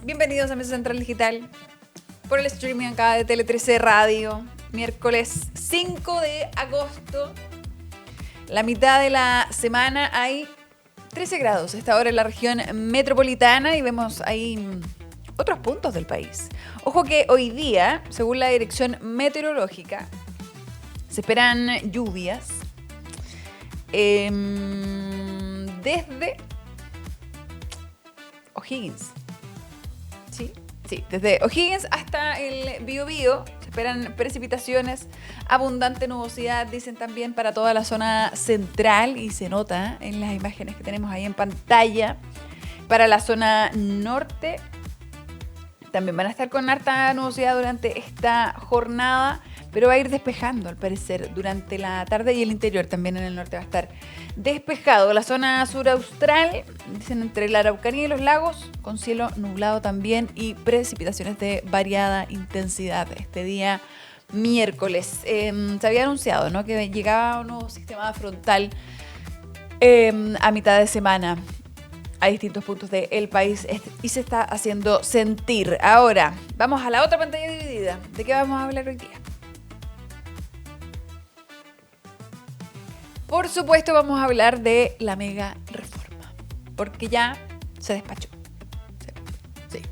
Bienvenidos a Mesa Central Digital por el streaming acá de Tele 13 Radio, miércoles 5 de agosto. La mitad de la semana hay 13 grados, esta hora en la región metropolitana y vemos ahí otros puntos del país. Ojo que hoy día, según la Dirección Meteorológica, se esperan lluvias desde O'Higgins. Sí, desde O'Higgins hasta el Biobío se esperan precipitaciones, abundante nubosidad, dicen también para toda la zona central y se nota en las imágenes que tenemos ahí en pantalla. Para la zona norte también van a estar con harta nubosidad durante esta jornada, pero va a ir despejando al parecer durante la tarde y el interior también en el norte va a estar despejado. La zona sur austral, dicen entre la Araucanía y los lagos, con cielo nublado también y precipitaciones de variada intensidad este día miércoles. Se había anunciado, ¿no?, que llegaba un nuevo sistema frontal a mitad de semana a distintos puntos del país y se está haciendo sentir. Ahora, vamos a la otra pantalla dividida. ¿De qué vamos a hablar hoy día? Por supuesto vamos a hablar de la mega reforma, porque ya se despachó. Sí.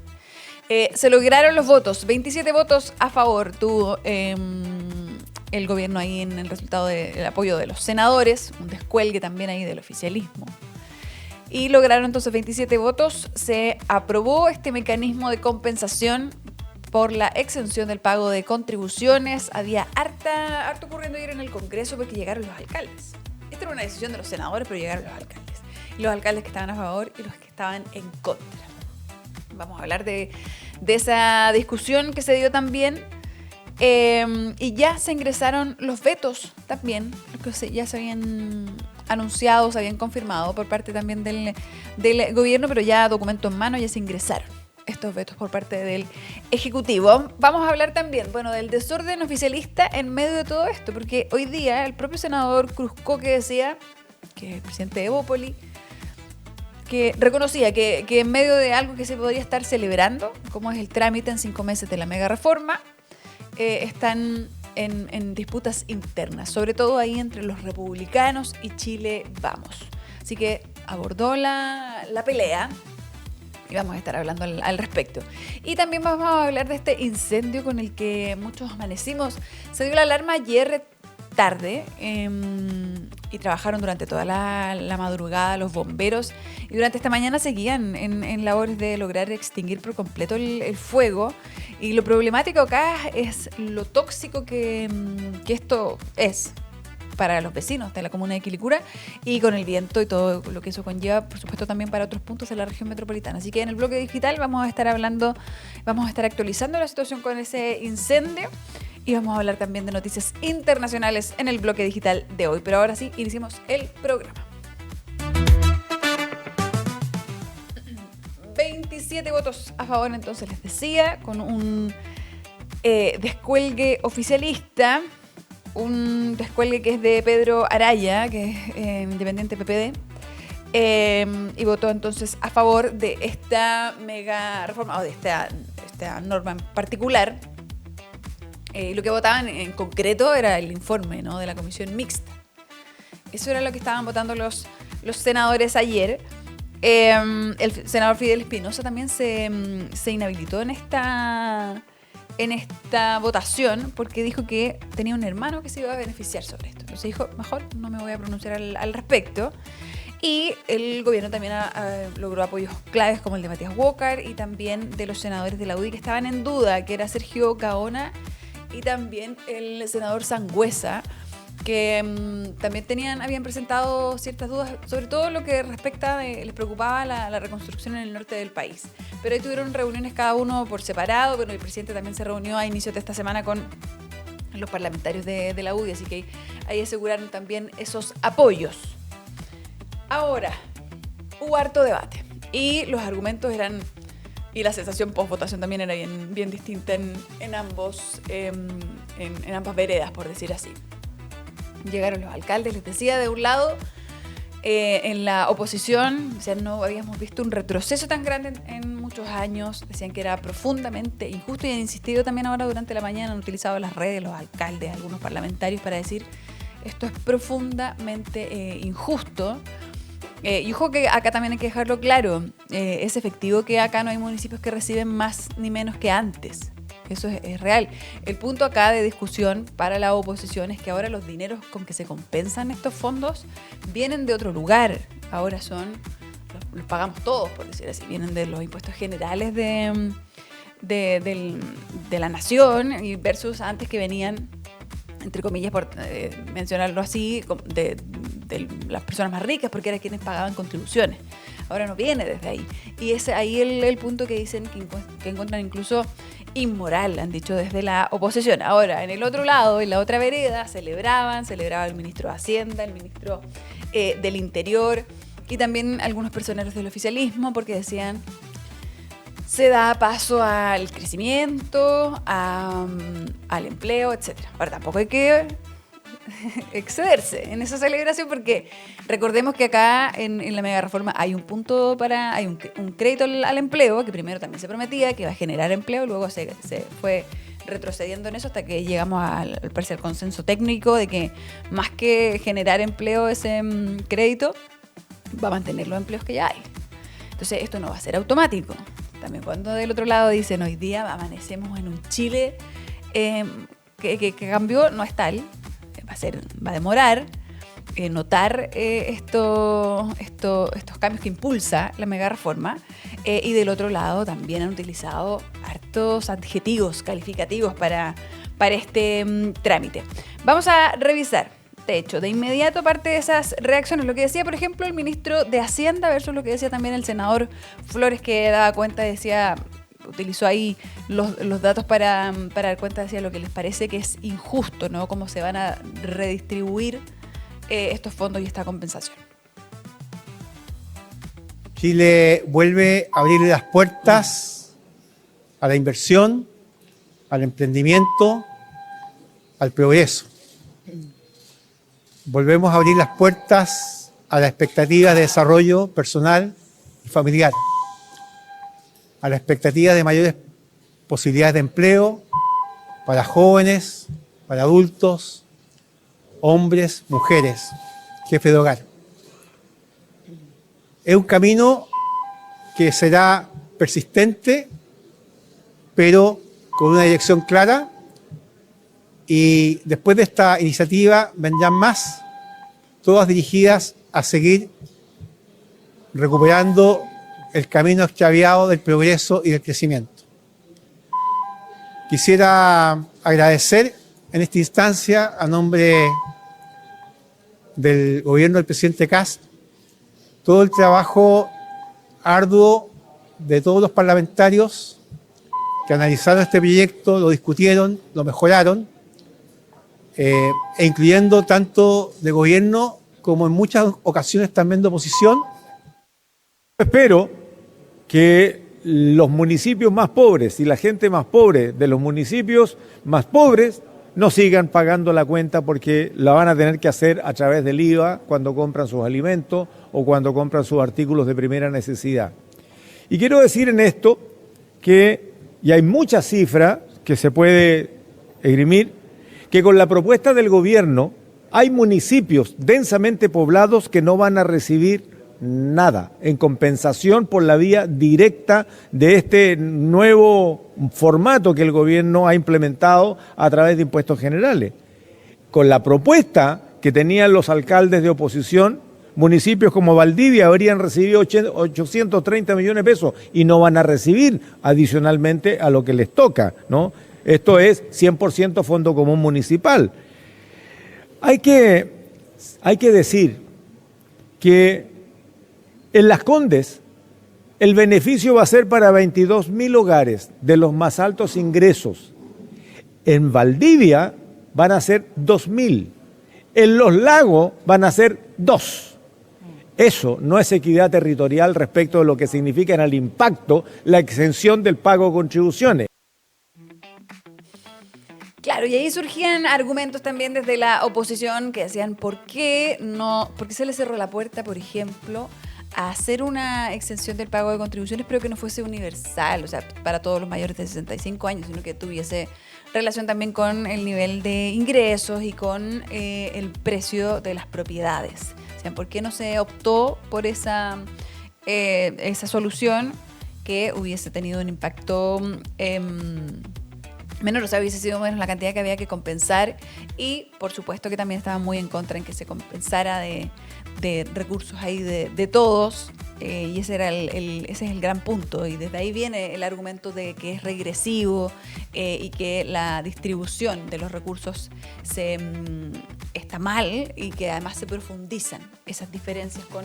Se lograron los votos, 27 votos a favor tuvo el gobierno ahí en el resultado del apoyo de los senadores, un descuelgue también ahí del oficialismo. Y lograron entonces 27 votos, se aprobó este mecanismo de compensación por la exención del pago de contribuciones. Había harto ocurriendo ayer en el Congreso porque llegaron los alcaldes. Esta era una decisión de los senadores, pero llegaron los alcaldes. Y los alcaldes que estaban a favor y los que estaban en contra. Vamos a hablar de esa discusión que se dio también. Y ya se ingresaron los vetos también, los que ya se habían anunciado, se habían confirmado por parte también del gobierno, pero ya documento en mano, ya se ingresaron estos vetos por parte del Ejecutivo. Vamos a hablar también, del desorden oficialista en medio de todo esto, porque hoy día el propio senador Cruzco, que decía, que es el presidente de Evópoli, que reconocía que en medio de algo que se podría estar celebrando, como es el trámite en 5 meses de la mega reforma, están en disputas internas, sobre todo ahí entre los republicanos y Chile Vamos. Así que abordó la pelea y vamos a estar hablando al respecto. Y también vamos a hablar de este incendio con el que muchos amanecimos. Se dio la alarma ayer tarde y trabajaron durante toda la madrugada los bomberos y durante esta mañana seguían en labores de lograr extinguir por completo el fuego. Y lo problemático acá es lo tóxico que esto es para los vecinos de la comuna de Quilicura y con el viento y todo lo que eso conlleva, por supuesto, también para otros puntos de la región metropolitana. Así que en el bloque digital vamos a estar actualizando la situación con ese incendio y vamos a hablar también de noticias internacionales en el bloque digital de hoy. Pero ahora sí, iniciemos el programa. 27 votos a favor, entonces les decía, con un descuelgue oficialista. Un descuelgue que es de Pedro Araya, que es independiente PPD, y votó entonces a favor de esta mega reforma, o de esta norma en particular. Lo que votaban en concreto era el informe, ¿no?, de la comisión mixta. Eso era lo que estaban votando los senadores ayer. El senador Fidel Espinosa también se inhabilitó en esta votación porque dijo que tenía un hermano que se iba a beneficiar sobre esto. Entonces dijo, mejor no me voy a pronunciar al respecto. Y el gobierno también logró apoyos claves como el de Matías Walker y también de los senadores de la UDI que estaban en duda, que era Sergio Gaona y también el senador Sangüesa, que también habían presentado ciertas dudas, sobre todo lo que respecta les preocupaba la reconstrucción en el norte del país. Pero ahí tuvieron reuniones cada uno por separado, pero el presidente también se reunió a inicios de esta semana con los parlamentarios de la UDI, así que ahí aseguraron también esos apoyos. Ahora, hubo harto debate y los argumentos eran, y la sensación post-votación también era bien distinta en ambas veredas, por decir así. Llegaron los alcaldes, les decía, de un lado, en la oposición, o sea, no habíamos visto un retroceso tan grande en muchos años, decían que era profundamente injusto y han insistido también ahora durante la mañana, han utilizado las redes, los alcaldes, algunos parlamentarios para decir esto es profundamente injusto. Y ojo que acá también hay que dejarlo claro, es efectivo que acá no hay municipios que reciben más ni menos que antes. Eso es real. El punto acá de discusión para la oposición es que ahora los dineros con que se compensan estos fondos vienen de otro lugar. Ahora los pagamos todos, por decir así. Vienen de los impuestos generales de la nación y versus antes que venían, entre comillas, por mencionarlo así, de las personas más ricas, porque eran quienes pagaban contribuciones. Ahora no viene desde ahí. Y es ahí el punto que dicen que encuentran incluso inmoral, han dicho desde la oposición. Ahora, en el otro lado, en la otra vereda, celebraba el ministro de Hacienda, el ministro del Interior y también algunos personeros del oficialismo, porque decían se da paso al crecimiento, al empleo, etc. Ahora, tampoco hay que excederse en esa celebración porque recordemos que acá en la mega reforma hay un punto hay un crédito al empleo que primero también se prometía que iba a generar empleo, luego se fue retrocediendo en eso hasta que llegamos al parecer consenso técnico de que más que generar empleo ese crédito va a mantener los empleos que ya hay. Entonces esto no va a ser automático. También cuando del otro lado dicen hoy día amanecemos en un Chile que cambió, no es tal. Va a demorar notar estos cambios que impulsa la mega reforma y del otro lado también han utilizado hartos adjetivos calificativos para este trámite. Vamos a revisar, de hecho, de inmediato parte de esas reacciones, lo que decía, por ejemplo, el ministro de Hacienda versus lo que decía también el senador Flores, que daba cuenta, decía, utilizó ahí los datos para dar cuenta, decía lo que les parece que es injusto, ¿no? Cómo se van a redistribuir estos fondos y esta compensación. Chile vuelve a abrir las puertas a la inversión, al emprendimiento, al progreso. Volvemos a abrir las puertas a las expectativas de desarrollo personal y familiar, a la expectativa de mayores posibilidades de empleo para jóvenes, para adultos, hombres, mujeres, jefes de hogar. Es un camino que será persistente, pero con una dirección clara, y después de esta iniciativa vendrán más, todas dirigidas a seguir recuperando el camino extraviado del progreso y del crecimiento. Quisiera agradecer en esta instancia, a nombre del gobierno del presidente Kast, todo el trabajo arduo de todos los parlamentarios que analizaron este proyecto, lo discutieron, lo mejoraron, e incluyendo tanto de gobierno como en muchas ocasiones también de oposición. Espero que los municipios más pobres y la gente más pobre de los municipios más pobres no sigan pagando la cuenta, porque la van a tener que hacer a través del IVA cuando compran sus alimentos o cuando compran sus artículos de primera necesidad. Y quiero decir en esto que, y hay muchas cifras que se puede esgrimir, que con la propuesta del gobierno hay municipios densamente poblados que no van a recibir nada en compensación por la vía directa de este nuevo formato que el gobierno ha implementado a través de impuestos generales. Con la propuesta que tenían los alcaldes de oposición, municipios como Valdivia habrían recibido 830 millones de pesos y no van a recibir adicionalmente a lo que les toca, ¿no? Esto es 100% fondo común municipal. Hay que decir que en Las Condes el beneficio va a ser para 22.000 hogares de los más altos ingresos. En Valdivia van a ser 2.000. En Los Lagos van a ser 2. Eso no es equidad territorial respecto de lo que significa en el impacto la exención del pago de contribuciones. Claro, y ahí surgían argumentos también desde la oposición que decían por qué se le cerró la puerta, por ejemplo, a hacer una exención del pago de contribuciones, pero que no fuese universal, o sea, para todos los mayores de 65 años, sino que tuviese relación también con el nivel de ingresos y con el precio de las propiedades. O sea, ¿por qué no se optó por esa solución que hubiese tenido un impacto menor? O sea, hubiese sido menos la cantidad que había que compensar, y por supuesto que también estaba muy en contra en que se compensara de recursos ahí de todos, y ese es el gran punto, y desde ahí viene el argumento de que es regresivo y que la distribución de los recursos está mal, y que además se profundizan esas diferencias con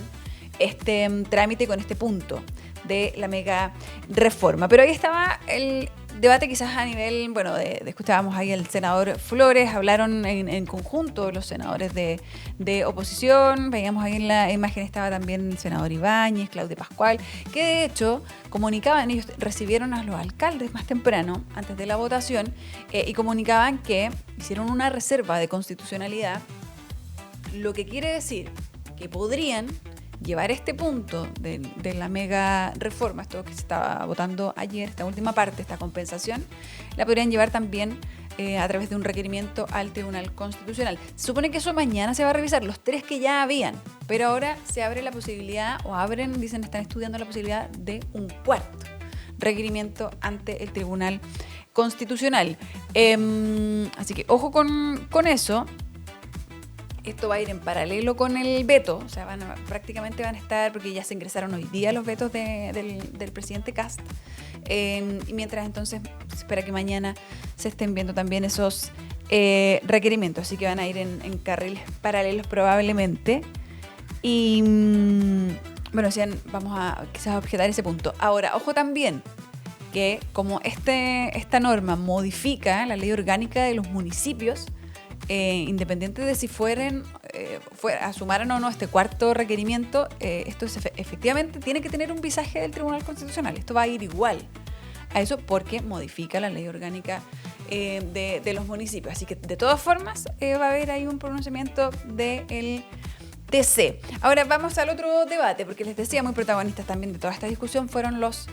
este trámite, con este punto de la mega reforma. Pero ahí estaba el debate quizás a nivel, bueno, escuchábamos ahí al senador Flores, hablaron en conjunto los senadores de oposición, veíamos ahí en la imagen estaba también el senador Ibáñez, Claudia Pascual, que de hecho comunicaban, ellos recibieron a los alcaldes más temprano, antes de la votación, y comunicaban que hicieron una reserva de constitucionalidad, lo que quiere decir que podrían llevar este punto de la mega reforma, esto que se estaba votando ayer, esta última parte, esta compensación, la podrían llevar también a través de un requerimiento al Tribunal Constitucional. Se supone que eso mañana se va a revisar, los 3 que ya habían, pero ahora se abre la posibilidad, dicen, están estudiando la posibilidad de un 4º requerimiento ante el Tribunal Constitucional. Así que ojo con eso. Esto va a ir en paralelo con el veto, o sea, prácticamente van a estar, porque ya se ingresaron hoy día los vetos del presidente Kast, y mientras entonces se espera que mañana se estén viendo también esos requerimientos, así que van a ir en carriles paralelos probablemente, y bueno, decían, vamos a quizás objetar ese punto. Ahora, ojo también, que como esta norma modifica la ley orgánica de los municipios, independiente de si sumaran o no este 4º requerimiento, esto efectivamente tiene que tener un visaje del Tribunal Constitucional. Esto va a ir igual a eso porque modifica la ley orgánica de los municipios. Así que de todas formas va a haber ahí un pronunciamiento del TC. Ahora vamos al otro debate, porque les decía, muy protagonistas también de toda esta discusión fueron los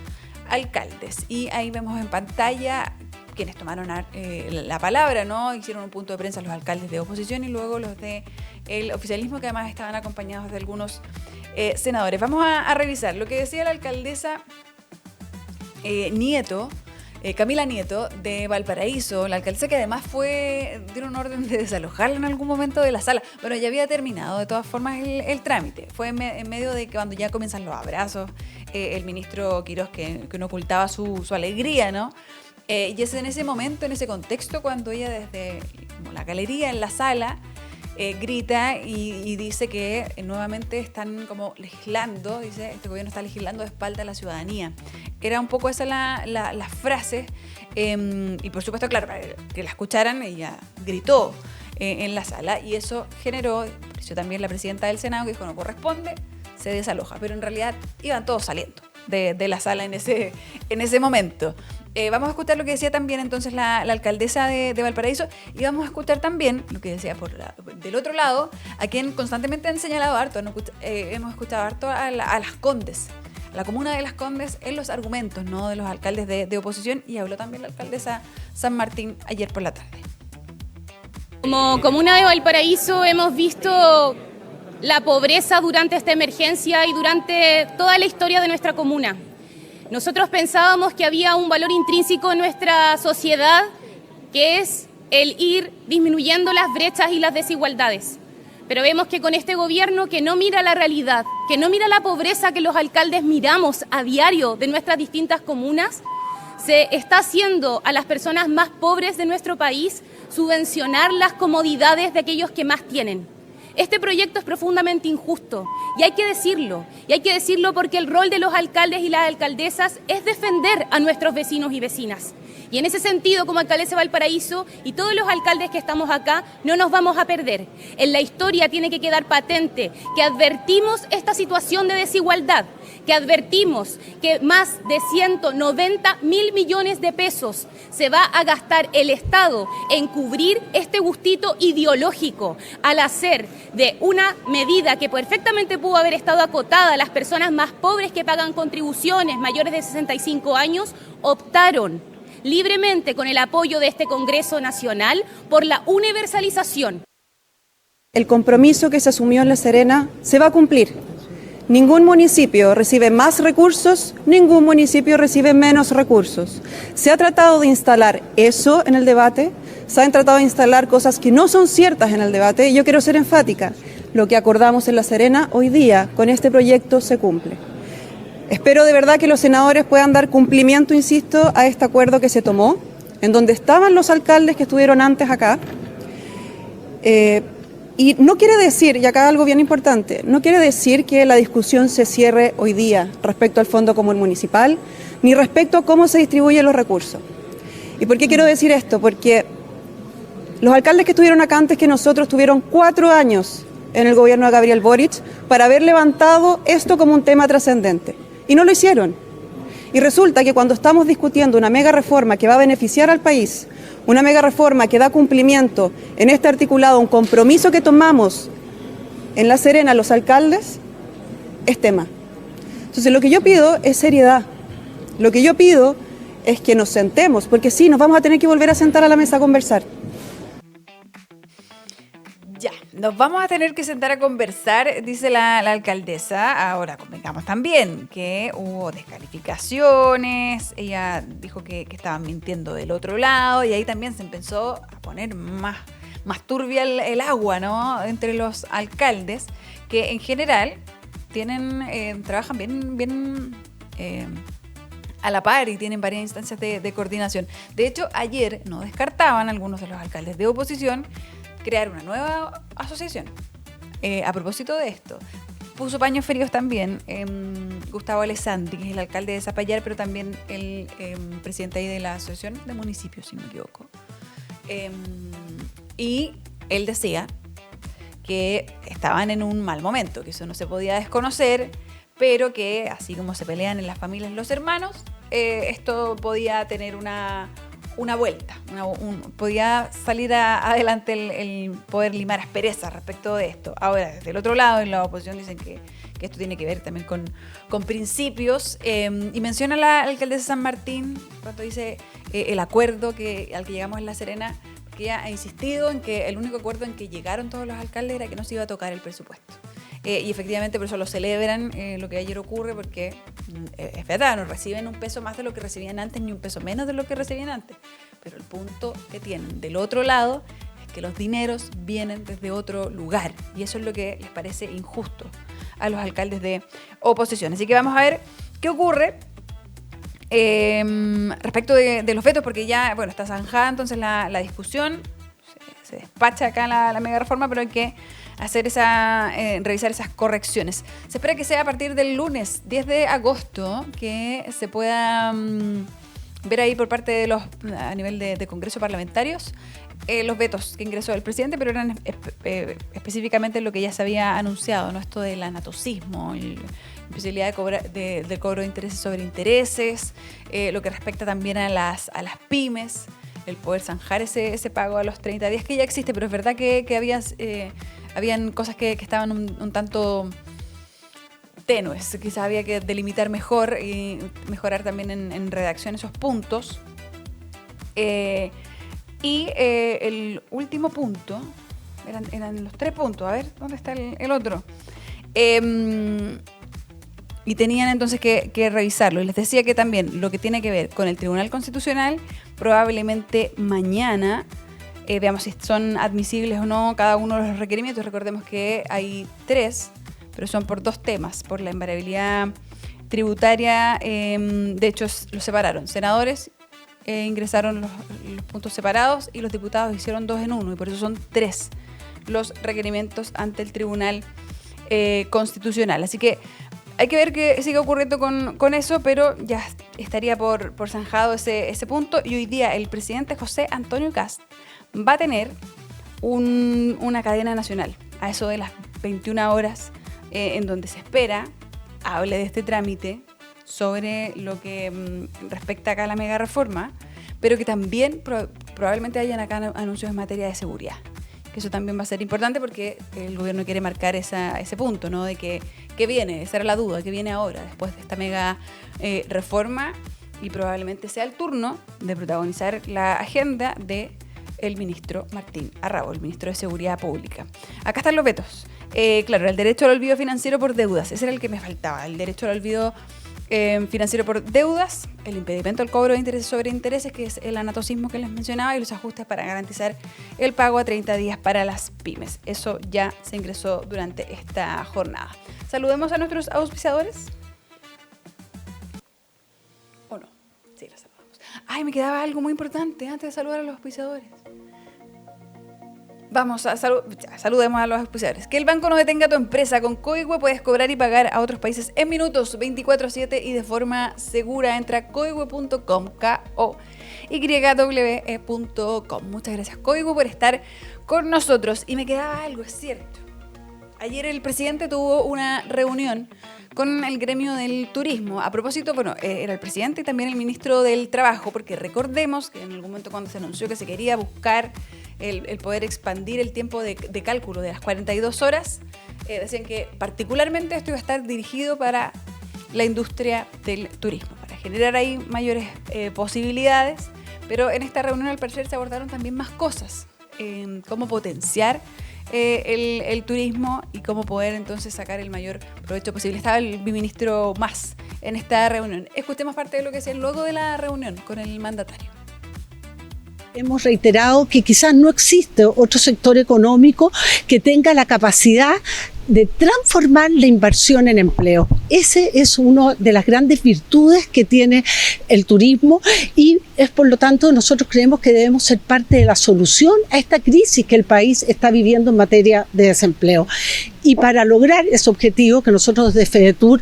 alcaldes. Y ahí vemos en pantalla quienes tomaron la palabra, ¿no? Hicieron un punto de prensa los alcaldes de oposición y luego los del oficialismo, que además estaban acompañados de algunos senadores. Vamos a revisar lo que decía la alcaldesa Camila Nieto de Valparaíso, la alcaldesa que además dieron orden de desalojarla en algún momento de la sala. Bueno, ya había terminado de todas formas el trámite. Fue en medio de que cuando ya comienzan los abrazos, el ministro Quirós que no ocultaba su alegría, ¿no? Y es en ese momento, en ese contexto, cuando ella desde la galería en la sala grita y dice que nuevamente están como legislando, dice, este gobierno está legislando de espalda a la ciudadanía. Era un poco esa la frase, y por supuesto, claro, para que la escucharan, ella gritó en la sala, y eso generó también la presidenta del Senado, que dijo, no corresponde, se desaloja, pero en realidad iban todos saliendo de la sala en ese momento. Vamos a escuchar lo que decía también entonces la alcaldesa de Valparaíso, y vamos a escuchar también lo que decía del otro lado, a quien constantemente han señalado harto, hemos escuchado harto a Las Condes, a la comuna de Las Condes, en los argumentos, ¿no?, de los alcaldes de oposición, y habló también la alcaldesa San Martín ayer por la tarde. Como comuna de Valparaíso hemos visto la pobreza durante esta emergencia y durante toda la historia de nuestra comuna. Nosotros pensábamos que había un valor intrínseco en nuestra sociedad, que es el ir disminuyendo las brechas y las desigualdades. Pero vemos que con este gobierno que no mira la realidad, que no mira la pobreza que los alcaldes miramos a diario de nuestras distintas comunas, se está haciendo a las personas más pobres de nuestro país subvencionar las comodidades de aquellos que más tienen. Este proyecto es profundamente injusto y hay que decirlo porque el rol de los alcaldes y las alcaldesas es defender a nuestros vecinos y vecinas. Y en ese sentido, como alcaldesa de Valparaíso y todos los alcaldes que estamos acá, no nos vamos a perder. En la historia tiene que quedar patente que advertimos esta situación de desigualdad, que advertimos que más de 190.000 millones de pesos se va a gastar el Estado en cubrir este gustito ideológico al hacer de una medida que perfectamente pudo haber estado acotada a las personas más pobres que pagan contribuciones mayores de 65 años, optaron libremente con el apoyo de este Congreso Nacional por la universalización. El compromiso que se asumió en La Serena se va a cumplir. Ningún municipio recibe más recursos, ningún municipio recibe menos recursos. Se ha tratado de instalar eso en el debate, se han tratado de instalar cosas que no son ciertas en el debate, y yo quiero ser enfática. Lo que acordamos en La Serena hoy día con este proyecto se cumple. Espero de verdad que los senadores puedan dar cumplimiento, insisto, a este acuerdo que se tomó, en donde estaban los alcaldes que estuvieron antes acá. Y no quiere decir, y acá algo bien importante, no quiere decir que la discusión se cierre hoy día respecto al Fondo Común Municipal, ni respecto a cómo se distribuyen los recursos. ¿Y por qué quiero decir esto? Porque los alcaldes que estuvieron acá antes que nosotros tuvieron 4 años en el gobierno de Gabriel Boric para haber levantado esto como un tema trascendente. Y no lo hicieron. Y resulta que cuando estamos discutiendo una mega reforma que va a beneficiar al país, una mega reforma que da cumplimiento en este articulado, un compromiso que tomamos en La Serena los alcaldes, es tema. Entonces lo que yo pido es seriedad. Lo que yo pido es que nos sentemos, porque sí, nos vamos a tener que volver a sentar a la mesa a conversar. Ya, nos vamos a tener que sentar a conversar, dice la alcaldesa. Ahora convengamos también que hubo descalificaciones, ella dijo que estaban mintiendo del otro lado, y ahí también se empezó a poner más turbia el agua, ¿no?, entre los alcaldes, que en general trabajan bien a la par y tienen varias instancias de coordinación. De hecho, ayer no descartaban algunos de los alcaldes de oposición crear una nueva asociación. A propósito de esto, puso paños fríos también Gustavo Alessandri, que es el alcalde de Zapallar, pero también el presidente ahí de la Asociación de Municipios, si no me equivoco. Y él decía que estaban en un mal momento, que eso no se podía desconocer, pero que así como se pelean en las familias los hermanos, esto podía tener una vuelta, podía salir adelante el poder limar asperezas respecto de esto. Ahora, desde el otro lado, en la oposición dicen que esto tiene que ver también con principios, y menciona la alcaldesa San Martín cuando dice el acuerdo al que llegamos en La Serena, que ella ha insistido en que el único acuerdo en que llegaron todos los alcaldes era que no se iba a tocar el presupuesto. Y efectivamente por eso lo celebran, lo que ayer ocurre, porque es verdad, no reciben un peso más de lo que recibían antes, ni un peso menos de lo que recibían antes. Pero el punto que tienen del otro lado es que los dineros vienen desde otro lugar, y eso es lo que les parece injusto a los alcaldes de oposición. Así que vamos a ver qué ocurre respecto de los vetos, porque ya, bueno, está zanjada entonces la discusión, se despacha acá la mega reforma, pero hay que hacer revisar esas correcciones. Se espera que sea a partir del lunes 10 de agosto que se pueda ver ahí por parte de a nivel de Congreso parlamentarios los vetos que ingresó el presidente, pero eran específicamente lo que ya se había anunciado, ¿no? Esto del anatocismo, la posibilidad de cobro de intereses sobre intereses, lo que respecta también a las pymes, el poder zanjar ese pago a los 30 días, que ya existe, pero es verdad que habían cosas que estaban un tanto tenues. Quizás había que delimitar mejor y mejorar también en redacción esos puntos. Y el último punto, eran los 3 puntos, a ver, ¿dónde está el otro? Y tenían entonces que revisarlo. Y les decía que también lo que tiene que ver con el Tribunal Constitucional, probablemente mañana veamos si son admisibles o no cada uno de los requerimientos. Recordemos que hay 3, pero son por 2 temas. Por la invariabilidad tributaria, de hecho los separaron. Senadores ingresaron los puntos separados y los diputados hicieron 2 en 1, y por eso son 3 los requerimientos ante el Tribunal Constitucional. Así que hay que ver qué sigue ocurriendo con eso, pero ya estaría por zanjado ese punto. Y hoy día el presidente José Antonio Kast va a tener una cadena nacional a eso de las 21 horas, en donde se espera hable de este trámite sobre lo que respecta acá a la mega reforma, pero que también probablemente hayan acá anuncios en materia de seguridad. Que eso también va a ser importante porque el gobierno quiere marcar ese punto, ¿no? De que viene, esa era la duda, que viene ahora, después de esta mega reforma, y probablemente sea el turno de protagonizar la agenda de el ministro Martín Arrabo, el ministro de Seguridad Pública. Acá están los vetos. Claro, el derecho al olvido financiero por deudas, ese era el que me faltaba, el derecho al olvido financiero por deudas, el impedimento al cobro de intereses sobre intereses, que es el anatocismo que les mencionaba, y los ajustes para garantizar el pago a 30 días para las pymes. Eso ya se ingresó durante esta jornada. Saludemos a nuestros auspiciadores. ¿O no? Sí, los saludamos. Ay, me quedaba algo muy importante antes de saludar a los auspiciadores. Vamos, saludemos a los auspiciadores. Que el banco no detenga tu empresa. Con Coihue puedes cobrar y pagar a otros países en minutos, 24/7 y de forma segura. Entra a coihue.com, koywe.com. Muchas gracias, Coihue, por estar con nosotros. Y me quedaba algo, es cierto. Ayer el presidente tuvo una reunión con el gremio del turismo. A propósito, bueno, era el presidente y también el ministro del Trabajo, porque recordemos que en algún momento cuando se anunció que se quería buscar el poder expandir el tiempo de cálculo de las 42 horas, decían que particularmente esto iba a estar dirigido para la industria del turismo, para generar ahí mayores posibilidades, pero en esta reunión al parecer se abordaron también más cosas, cómo potenciar el turismo y cómo poder entonces sacar el mayor provecho posible. Estaba el ministro Mas en esta reunión. Escuchemos parte de lo que decía luego de la reunión con el mandatario. Hemos reiterado que quizás no existe otro sector económico que tenga la capacidad de transformar la inversión en empleo. Ese es una de las grandes virtudes que tiene el turismo y es por lo tanto nosotros creemos que debemos ser parte de la solución a esta crisis que el país está viviendo en materia de desempleo. Y para lograr ese objetivo que nosotros desde FEDETUR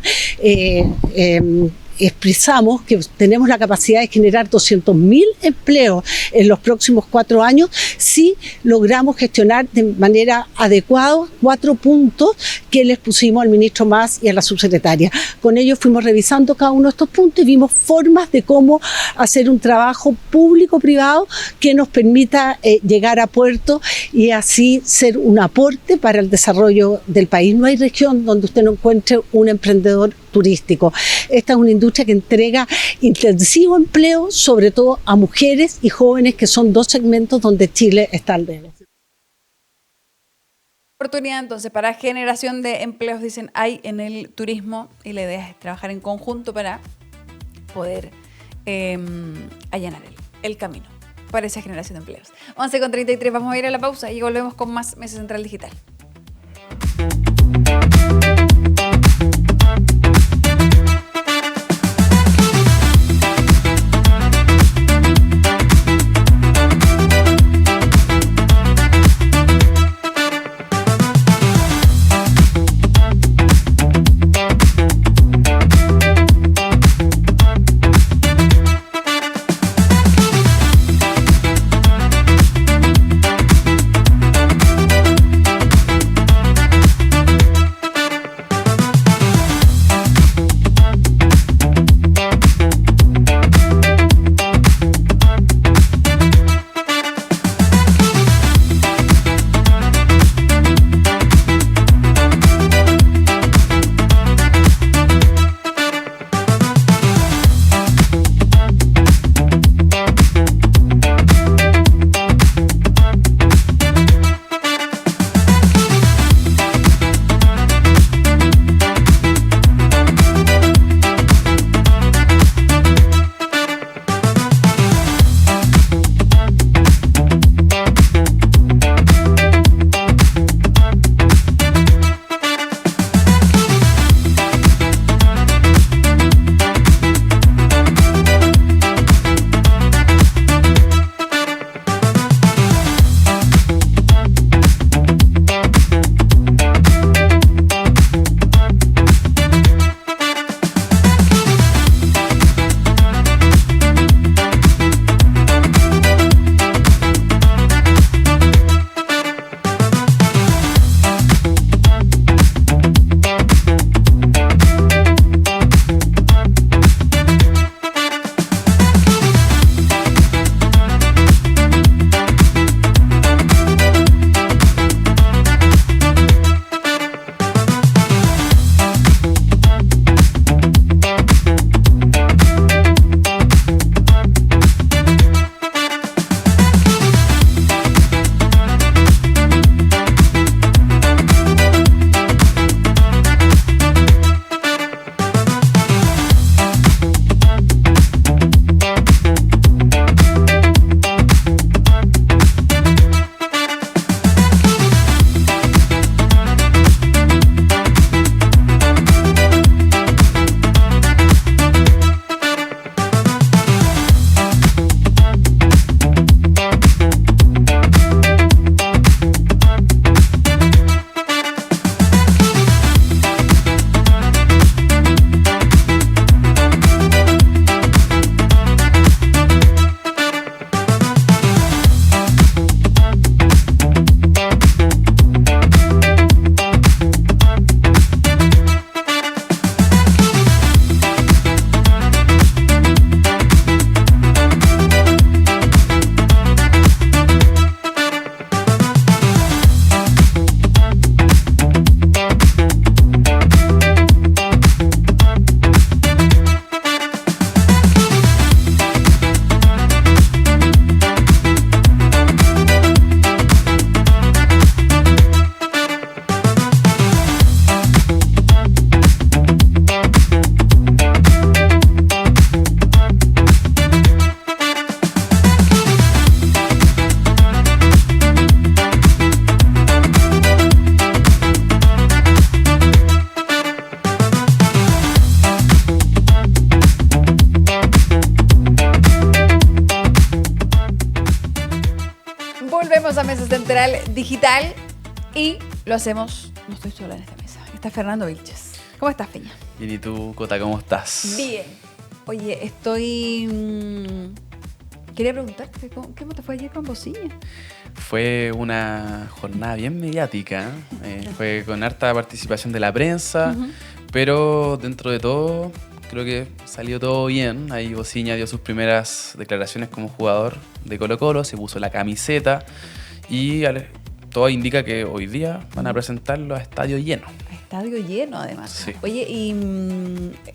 expresamos que tenemos la capacidad de generar 200.000 empleos en los próximos 4 años si logramos gestionar de manera adecuada 4 puntos que les pusimos al ministro Mas y a la subsecretaria. Con ellos fuimos revisando cada uno de estos puntos y vimos formas de cómo hacer un trabajo público-privado que nos permita llegar a puerto y así ser un aporte para el desarrollo del país. No hay región donde usted no encuentre un emprendedor turístico. Esta es una industria que entrega intensivo empleo, sobre todo a mujeres y jóvenes, que son 2 segmentos donde Chile está al debe. Oportunidad entonces para generación de empleos, dicen, hay en el turismo, y la idea es trabajar en conjunto para poder allanar el camino para esa generación de empleos. 11:33, vamos a ir a la pausa y volvemos con más Mesa Central Digital. Volvimos a Mesa Central Digital y lo hacemos, no estoy sola en esta mesa, está Fernando Vilches. ¿Cómo estás, Peña? Bien, ¿y tú, Cota, cómo estás? Bien. Oye, quería preguntarte, ¿cómo te fue ayer con Bociña? Fue una jornada bien mediática, fue con harta participación de la prensa, pero dentro de todo creo que salió todo bien. Ahí Bociña dio sus primeras declaraciones como jugador de Colo-Colo, se puso la camiseta y todo indica que hoy día van a presentarlo a estadio lleno. Estadio lleno, además. Sí. Oye, ¿y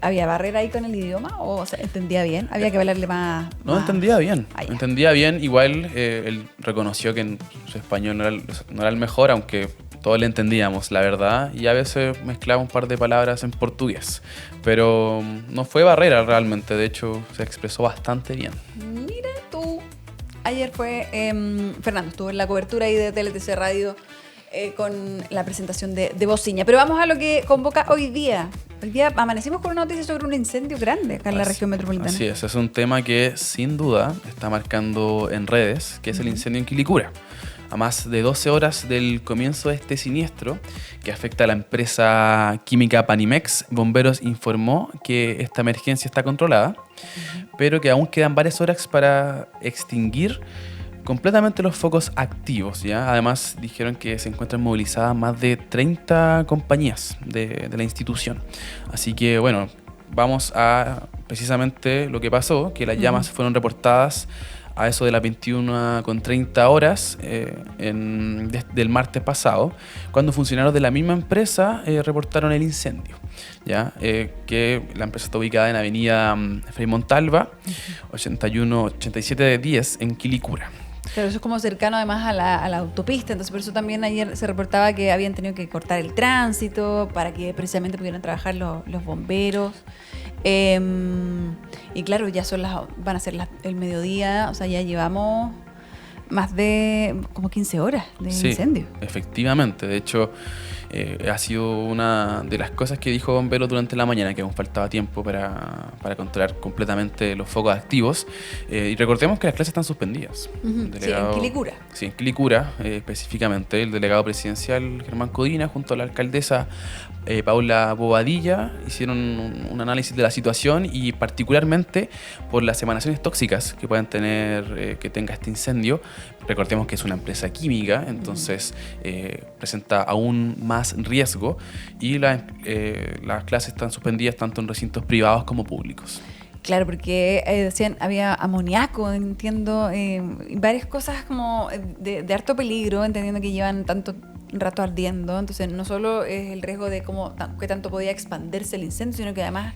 había barrera ahí con el idioma? ¿O sea, entendía bien? ¿Había que hablarle más? No, entendía bien. Ah, ya. Entendía bien. Igual él reconoció que su español no era el mejor, aunque todos le entendíamos, la verdad. Y a veces mezclaba un par de palabras en portugués. Pero no fue barrera realmente. De hecho, se expresó bastante bien. Mira tú. Ayer fue, Fernando estuvo en la cobertura ahí de TLTC Radio con la presentación de Bociña. Pero vamos a lo que convoca hoy día. Hoy día amanecimos con una noticia sobre un incendio grande acá en la región metropolitana. Así es un tema que sin duda está marcando en redes, que es el incendio en Quilicura. A más de 12 horas del comienzo de este siniestro, que afecta a la empresa química Panimex, Bomberos informó que esta emergencia está controlada, pero que aún quedan varias horas para extinguir completamente los focos activos, ¿ya? Además, dijeron que se encuentran movilizadas más de 30 compañías de la institución. Así que, bueno, vamos a precisamente lo que pasó, que las llamas fueron reportadas a eso de las 21:30 horas del martes pasado, cuando funcionarios de la misma empresa reportaron el incendio, ¿ya? Que la empresa está ubicada en avenida Frei Montalva, 8710 en Quilicura. Claro, eso es como cercano además a la autopista, entonces por eso también ayer se reportaba que habían tenido que cortar el tránsito para que precisamente pudieran trabajar los bomberos. Y claro, ya van a ser el mediodía, o sea, ya llevamos más de como 15 horas de incendio. Efectivamente, de hecho ha sido una de las cosas que dijo Bombero durante la mañana, que aún faltaba tiempo para controlar completamente los focos activos. Y recordemos que las clases están suspendidas. En Quilicura. Sí, en Quilicura, específicamente. El delegado presidencial Germán Codina junto a la alcaldesa Paula Bobadilla hicieron un análisis de la situación y particularmente por las emanaciones tóxicas que puedan tener, que tenga este incendio. Recordemos que es una empresa química, entonces presenta aún más riesgo y las clases están suspendidas tanto en recintos privados como públicos. Claro, porque decían, había amoníaco, entiendo, y varias cosas como de harto peligro, entendiendo que llevan tanto rato ardiendo. Entonces, no solo es el riesgo de qué tanto podía expandirse el incendio, sino que además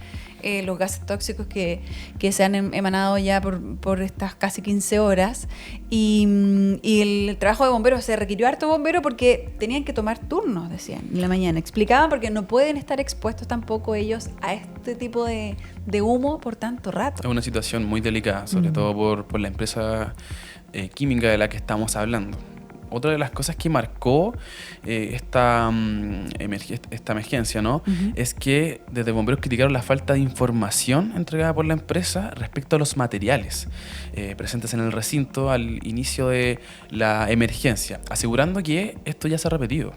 los gases tóxicos que se han emanado ya por estas casi 15 horas. Y el trabajo de bomberos, se requirió harto bombero porque tenían que tomar turnos, decían, en la mañana. Explicaban porque no pueden estar expuestos tampoco ellos a este tipo de humo por tanto rato. Es una situación muy delicada, sobre todo por la empresa química de la que estamos hablando. Otra de las cosas que marcó esta emergencia, ¿no? Es que desde bomberos criticaron la falta de información entregada por la empresa respecto a los materiales presentes en el recinto al inicio de la emergencia, asegurando que esto ya se ha repetido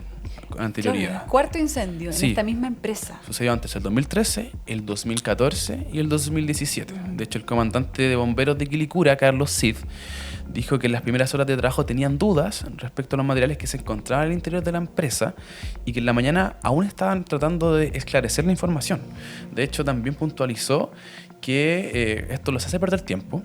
con anterioridad. Claro, el cuarto incendio en esta misma empresa. Sucedió antes el 2013, el 2014 y el 2017. De hecho, el comandante de bomberos de Quilicura, Carlos Cid, dijo que en las primeras horas de trabajo tenían dudas respecto a los materiales que se encontraban al interior de la empresa y que en la mañana aún estaban tratando de esclarecer la información. De hecho, también puntualizó que esto los hace perder tiempo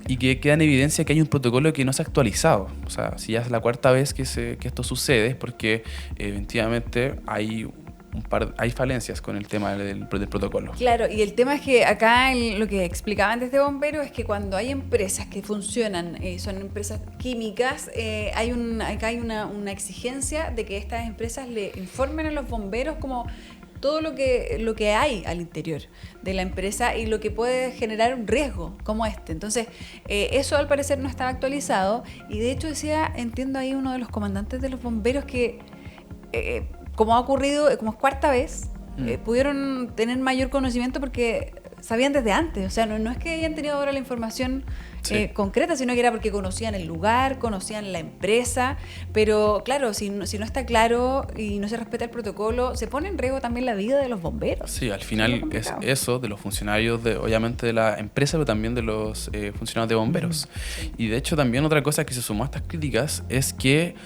y que queda en evidencia que hay un protocolo que no se ha actualizado. O sea, si ya es la cuarta vez que esto sucede es porque efectivamente hay falencias con el tema del protocolo. Claro, y el tema es que acá lo que explicaban desde bomberos es que cuando hay empresas que funcionan, son empresas químicas, acá hay una exigencia de que estas empresas le informen a los bomberos como todo lo que hay al interior de la empresa y lo que puede generar un riesgo como este. Entonces, eso al parecer no estaba actualizado y de hecho entiendo ahí uno de los comandantes de los bomberos que como ha ocurrido, como es cuarta vez, pudieron tener mayor conocimiento porque sabían desde antes. O sea, no es que hayan tenido ahora la información concreta, sino que era porque conocían el lugar, conocían la empresa. Pero claro, si no está claro y no se respeta el protocolo, se pone en riesgo también la vida de los bomberos. Sí, al final es eso, de los funcionarios, obviamente de la empresa, pero también de los funcionarios de bomberos. Y de hecho también otra cosa que se sumó a estas críticas es que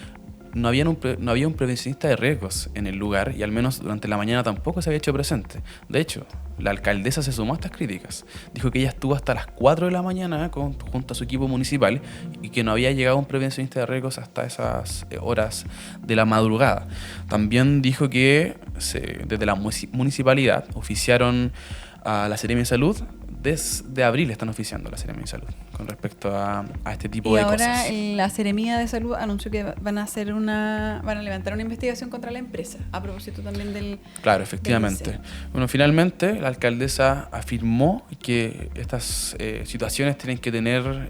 no había un prevencionista de riesgos en el lugar, y al menos durante la mañana tampoco se había hecho presente. De hecho, la alcaldesa se sumó a estas críticas. Dijo que ella estuvo hasta las 4 de la mañana junto a su equipo municipal y que no había llegado un prevencionista de riesgos hasta esas horas de la madrugada. También dijo que desde la municipalidad oficiaron a la Seremia de Salud. Desde abril están oficiando la Seremia de Salud con respecto a este tipo de cosas. Y ahora la Seremia de Salud anunció que van a levantar una investigación contra la empresa, a propósito también del... Claro, efectivamente. Bueno, finalmente la alcaldesa afirmó que estas situaciones tienen que tener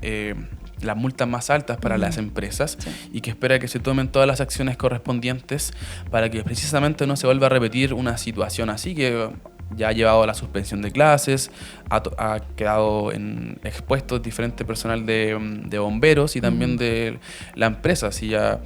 las multas más altas para las empresas y que espera que se tomen todas las acciones correspondientes para que precisamente no se vuelva a repetir una situación así, que ya ha llevado a la suspensión de clases, ha quedado expuesto diferente personal de bomberos y también de la empresa, así ya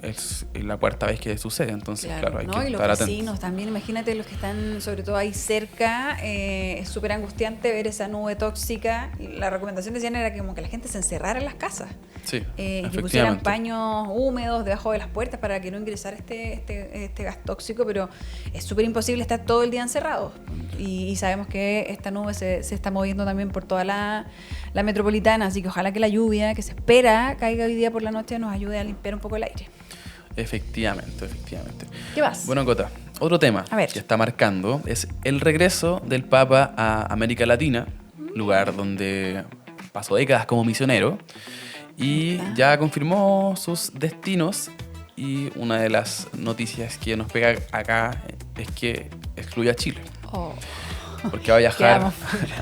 es la cuarta vez que sucede, entonces claro, hay que estar atentos. Y los vecinos también, imagínate los que están sobre todo ahí cerca, es súper angustiante ver esa nube tóxica. La recomendación decían era que como que la gente se encerrara en las casas, sí, y que pusieran paños húmedos debajo de las puertas para que no ingresara este gas tóxico, pero es súper imposible estar todo el día encerrados, y sabemos que esta nube se está moviendo también por toda la metropolitana, así que ojalá que la lluvia que se espera caiga hoy día por la noche nos ayude a limpiar un poco el aire. Efectivamente. ¿Qué más? Bueno, Cota, otro tema que está marcando es el regreso del Papa a América Latina, lugar donde pasó décadas como misionero, y ya confirmó sus destinos. Y una de las noticias que nos pega acá es que excluye a Chile. Porque va a viajar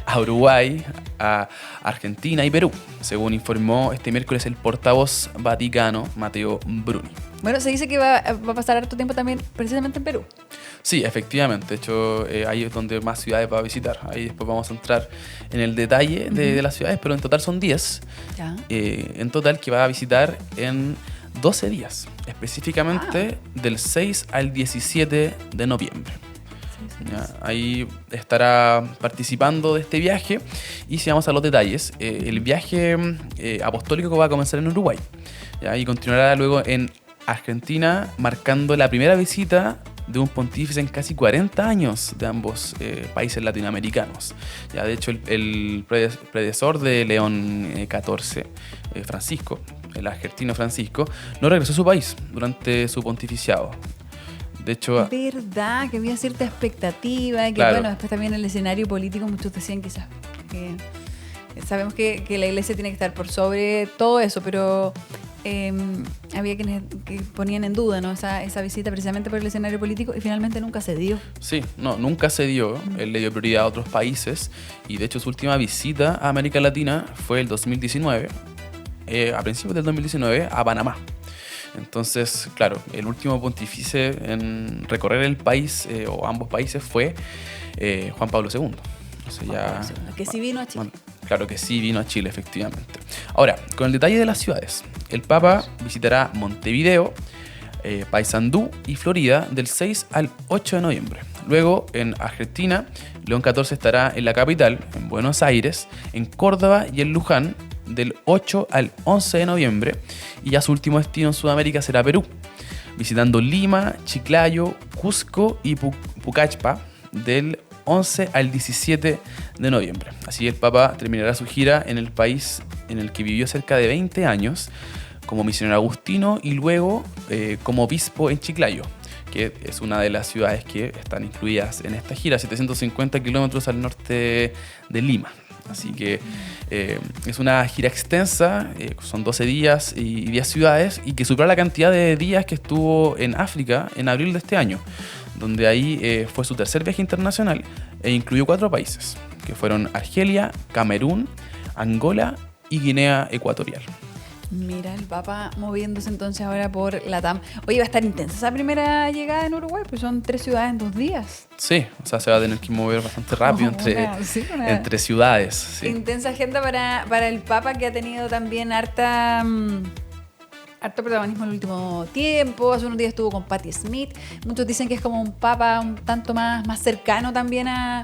a Uruguay, a Argentina y Perú, según informó este miércoles el portavoz vaticano Matteo Bruni. Bueno, se dice que va a pasar harto tiempo también precisamente en Perú. Sí, efectivamente. De hecho, ahí es donde más ciudades va a visitar. Ahí después vamos a entrar en el detalle de las ciudades, pero en total son 10. En total que va a visitar en 12 días, específicamente del 6 al 17 de noviembre. Ya, ahí estará participando de este viaje, y si vamos a los detalles, el viaje apostólico va a comenzar en Uruguay, ya, y continuará luego en Argentina, marcando la primera visita de un pontífice en casi 40 años de ambos países latinoamericanos. Ya, de hecho, el predecesor de León XIV, Francisco, el argentino Francisco, no regresó a su país durante su pontificiado. De hecho, verdad que había cierta expectativa y que bueno, después también el escenario político, muchos decían quizás que sabemos que la iglesia tiene que estar por sobre todo eso, pero había quienes que ponían en duda, ¿no?, esa visita precisamente por el escenario político, y finalmente nunca se dio. Sí, nunca se dio. Él le dio prioridad a otros países, y de hecho su última visita a América Latina fue el 2019, a principios del 2019, a Panamá. Entonces, claro, el último pontífice en recorrer el país, o ambos países, fue Juan Pablo II. O sea, que sí vino a Chile. Bueno, claro que sí vino a Chile, efectivamente. Ahora, con el detalle de las ciudades. El Papa visitará Montevideo, Paysandú y Florida del 6 al 8 de noviembre. Luego, en Argentina, León XIV estará en la capital, en Buenos Aires, en Córdoba y en Luján, del 8 al 11 de noviembre, y ya su último destino en Sudamérica será Perú, visitando Lima, Chiclayo, Cusco y Pucallpa del 11 al 17 de noviembre. Así el Papa terminará su gira en el país en el que vivió cerca de 20 años como misionero agustino, y luego como obispo en Chiclayo, que es una de las ciudades que están incluidas en esta gira, 750 kilómetros al norte de Lima. Así que es una gira extensa, son 12 días y 10 ciudades, y que supera la cantidad de días que estuvo en África en abril de este año, donde ahí fue su tercer viaje internacional e incluyó 4 países, que fueron Argelia, Camerún, Angola y Guinea Ecuatorial. Mira, el Papa moviéndose entonces ahora por Latam. Oye, va a estar intensa esa primera llegada en Uruguay, pues son 3 ciudades en 2 días. Sí, o sea, se va a tener que mover bastante rápido entre ciudades. Sí. Intensa agenda para el Papa, que ha tenido también harto protagonismo en el último tiempo. Hace unos días estuvo con Patti Smith. Muchos dicen que es como un Papa un tanto más cercano también a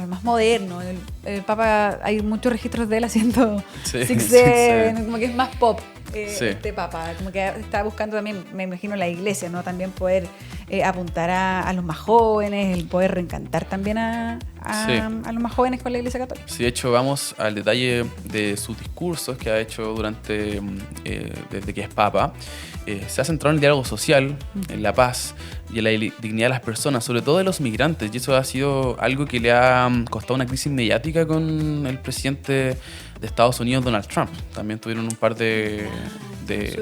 más moderno. El Papa, hay muchos registros de él haciendo Six Seven, como que es más pop. Este Papa, como que está buscando también, me imagino, la iglesia, ¿no? También poder apuntar a los más jóvenes, el poder reencantar también a los más jóvenes con la iglesia católica. Sí, de hecho, vamos al detalle de sus discursos que ha hecho desde que es Papa. Se ha centrado en el diálogo social, en la paz y en la dignidad de las personas, sobre todo de los migrantes, y eso ha sido algo que le ha costado una crisis mediática con el presidente de Estados Unidos, Donald Trump. También tuvieron un par de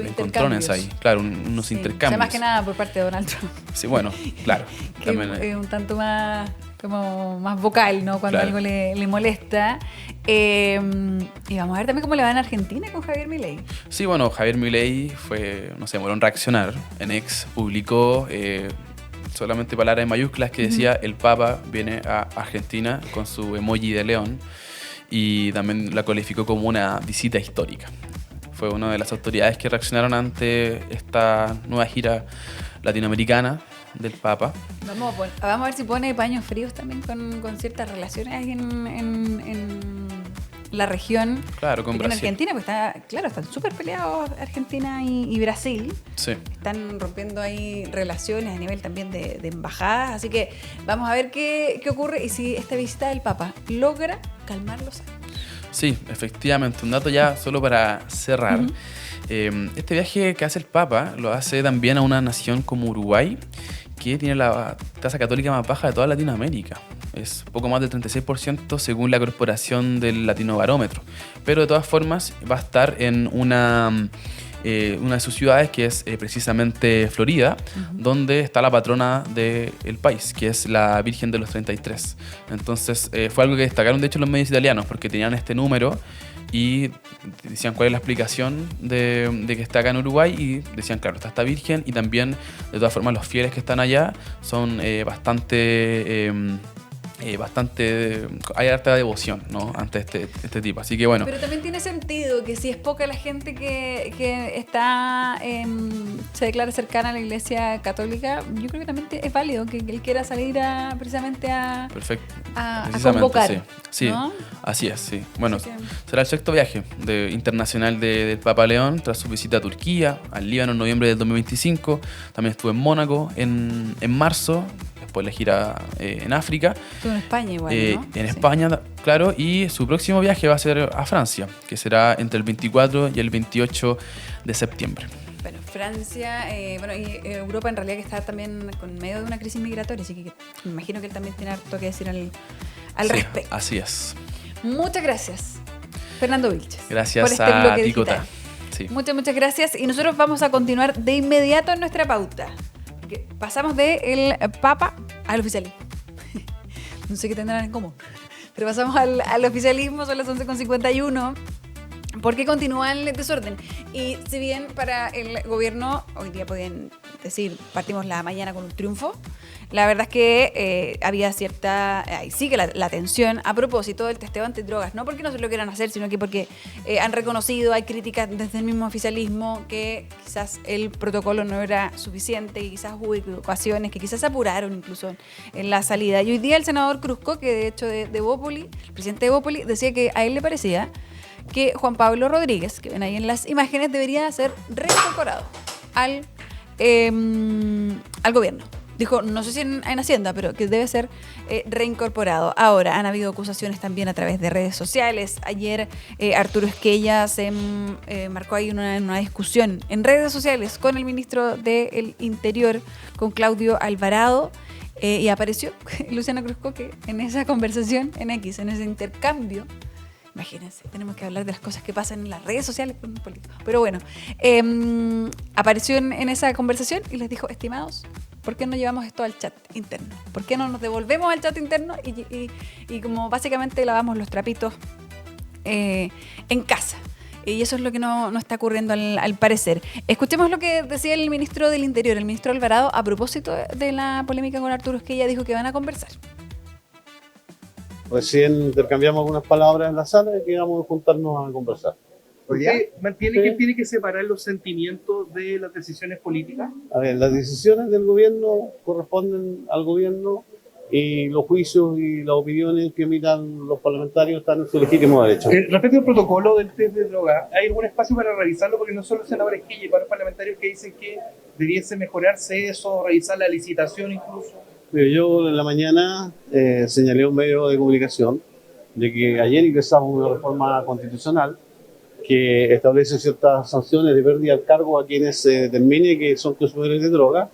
encontrones ahí, claro, unos intercambios. O sea, más que nada por parte de Donald Trump. Sí, bueno, claro. Que un tanto más vocal, ¿no? Cuando algo le molesta. Y vamos a ver también cómo le va en Argentina con Javier Milei. Sí, bueno, Javier Milei demoró en reaccionar. En X publicó solamente palabras en mayúsculas que decía el Papa viene a Argentina con su emoji de león, y también la calificó como una visita histórica. Fue una de las autoridades que reaccionaron ante esta nueva gira latinoamericana del Papa. Vamos a ver si pone paños fríos también con ciertas relaciones en la región. Claro, con Brasil. En Argentina, pues están súper peleados Argentina y Brasil. Sí. Están rompiendo ahí relaciones a nivel también de embajadas. Así que vamos a ver qué ocurre y si esta visita del Papa logra calmar los ánimos. Sí, efectivamente. Un dato ya solo para cerrar. Este viaje que hace el Papa lo hace también a una nación como Uruguay, que tiene la tasa católica más baja de toda Latinoamérica. Es poco más del 36% según la Corporación del Latino Barómetro. Pero de todas formas va a estar en una de sus ciudades, que es precisamente Florida, donde está la patrona del país, que es la Virgen de los 33. Entonces fue algo que destacaron de hecho los medios italianos, porque tenían este número y decían cuál es la explicación de que está acá en Uruguay, y decían, claro, está esta Virgen, y también de todas formas los fieles que están allá son hay harta devoción, ¿no? Ante este tipo, así que bueno. Pero también tiene sentido que si es poca la gente que está se declara cercana a la iglesia católica, yo creo que también es válido que él quiera salir precisamente a convocar. Sí, ¿no? Así es, sí. Bueno, será el sexto viaje internacional del Papa León tras su visita a Turquía, al Líbano en noviembre del 2025. También estuvo en Mónaco en marzo. Después la gira en África. Estuvo en España igual, ¿no? En España, claro, y su próximo viaje va a ser a Francia, que será entre el 24 y el 28 de septiembre. Bueno, Francia, y Europa en realidad que está también con medio de una crisis migratoria, así que me imagino que él también tiene harto que decir al respecto. Así es. Muchas gracias, Fernando Vilches. Gracias por este a bloque Ticota. Sí. Muchas gracias, y nosotros vamos a continuar de inmediato en nuestra pauta. Pasamos del Papa al oficialismo. No sé qué tendrán en común, pero pasamos al oficialismo. Son las 11:51. ¿Por qué continúa el desorden? Y si bien para el gobierno hoy día podían decir partimos la mañana con un triunfo, la verdad es que había sigue la tensión a propósito del testeo antidrogas, no porque no se lo quieran hacer, sino que porque han reconocido, hay críticas desde el mismo oficialismo que quizás el protocolo no era suficiente y quizás hubo equivocaciones que quizás apuraron incluso en la salida. Y hoy día el senador Cruzco, que de hecho de Bópoli, el presidente de Bópoli, decía que a él le parecía que Juan Pablo Rodríguez, que ven ahí en las imágenes, debería ser reincorporado al gobierno. Dijo, no sé si en Hacienda, pero que debe ser reincorporado. Ahora, han habido acusaciones también a través de redes sociales. Ayer Arturo Esquella se marcó ahí una discusión en redes sociales con el ministro del Interior, con Claudio Alvarado, y apareció Luciana Cruzco, que en esa conversación en X, en ese intercambio, imagínense, tenemos que hablar de las cosas que pasan en las redes sociales con un político. Pero bueno, apareció en esa conversación y les dijo, estimados, ¿por qué no llevamos esto al chat interno? ¿Por qué no nos devolvemos al chat interno y como básicamente lavamos los trapitos en casa? Y eso es lo que no está ocurriendo al parecer. Escuchemos lo que decía el ministro del Interior, el ministro Alvarado, a propósito de la polémica con Arturo Esquella. Dijo que van a conversar. Recién intercambiamos algunas palabras en la sala y quedamos a juntarnos a conversar. ¿Usted mantiene que tiene que separar los sentimientos de las decisiones políticas? A ver, las decisiones del gobierno corresponden al gobierno y los juicios y las opiniones que emitan los parlamentarios están en su legítimo derecho. Respecto al protocolo del test de droga, ¿hay algún espacio para revisarlo? Porque no solo el senador Esquilla, hay varios parlamentarios que dicen que debiese mejorarse eso, revisar la licitación incluso. Mire, yo en la mañana señalé a un medio de comunicación de que ayer ingresamos una reforma constitucional que establece ciertas sanciones de pérdida al cargo a quienes se determine que son consumidores de droga,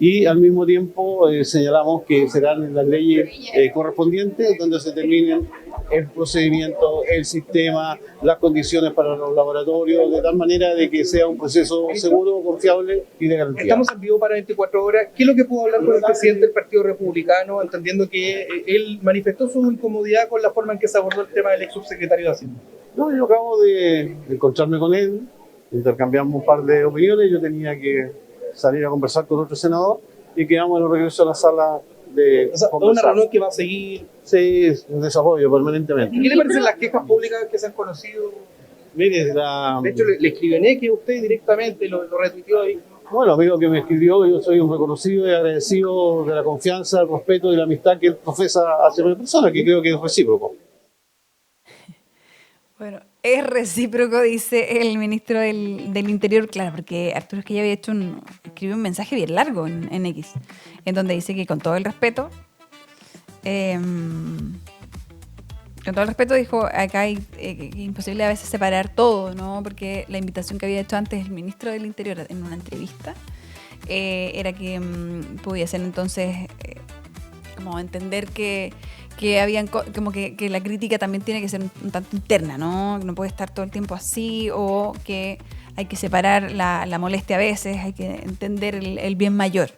y al mismo tiempo señalamos que serán las leyes correspondientes donde se determinen el procedimiento, el sistema, las condiciones para los laboratorios, de tal manera de que sea un proceso seguro, confiable y de garantía. Estamos en vivo para 24 horas. ¿Qué es lo que puedo hablar con el presidente del Partido Republicano, entendiendo que él manifestó su incomodidad con la forma en que se abordó el tema del ex subsecretario de Hacienda? No, yo acabo de encontrarme con él, intercambiamos un par de opiniones, yo tenía que salir a conversar con otro senador y quedamos en el regreso a la sala de conversar. ¿Una reunión que va a seguir? Sí, en desarrollo permanentemente. ¿Y qué le parecen las quejas públicas que se han conocido? Mire, de hecho, le escribené que usted directamente lo retuiteó ahí. Bueno, amigo que me escribió, yo soy un reconocido y agradecido de la confianza, el respeto y la amistad que él profesa hacia mi persona, que creo que es recíproco. Bueno, es recíproco, dice el ministro del Interior, claro, porque Arturo Esquella había escribió un mensaje bien largo en X, en donde dice que con todo el respeto, dijo, acá hay imposible a veces separar todo, ¿no? Porque la invitación que había hecho antes el ministro del Interior en una entrevista era que podía ser entonces como entender que habían como que la crítica también tiene que ser un tanto interna, ¿no? No puede estar todo el tiempo así, o que hay que separar la molestia a veces, hay que entender el bien mayor.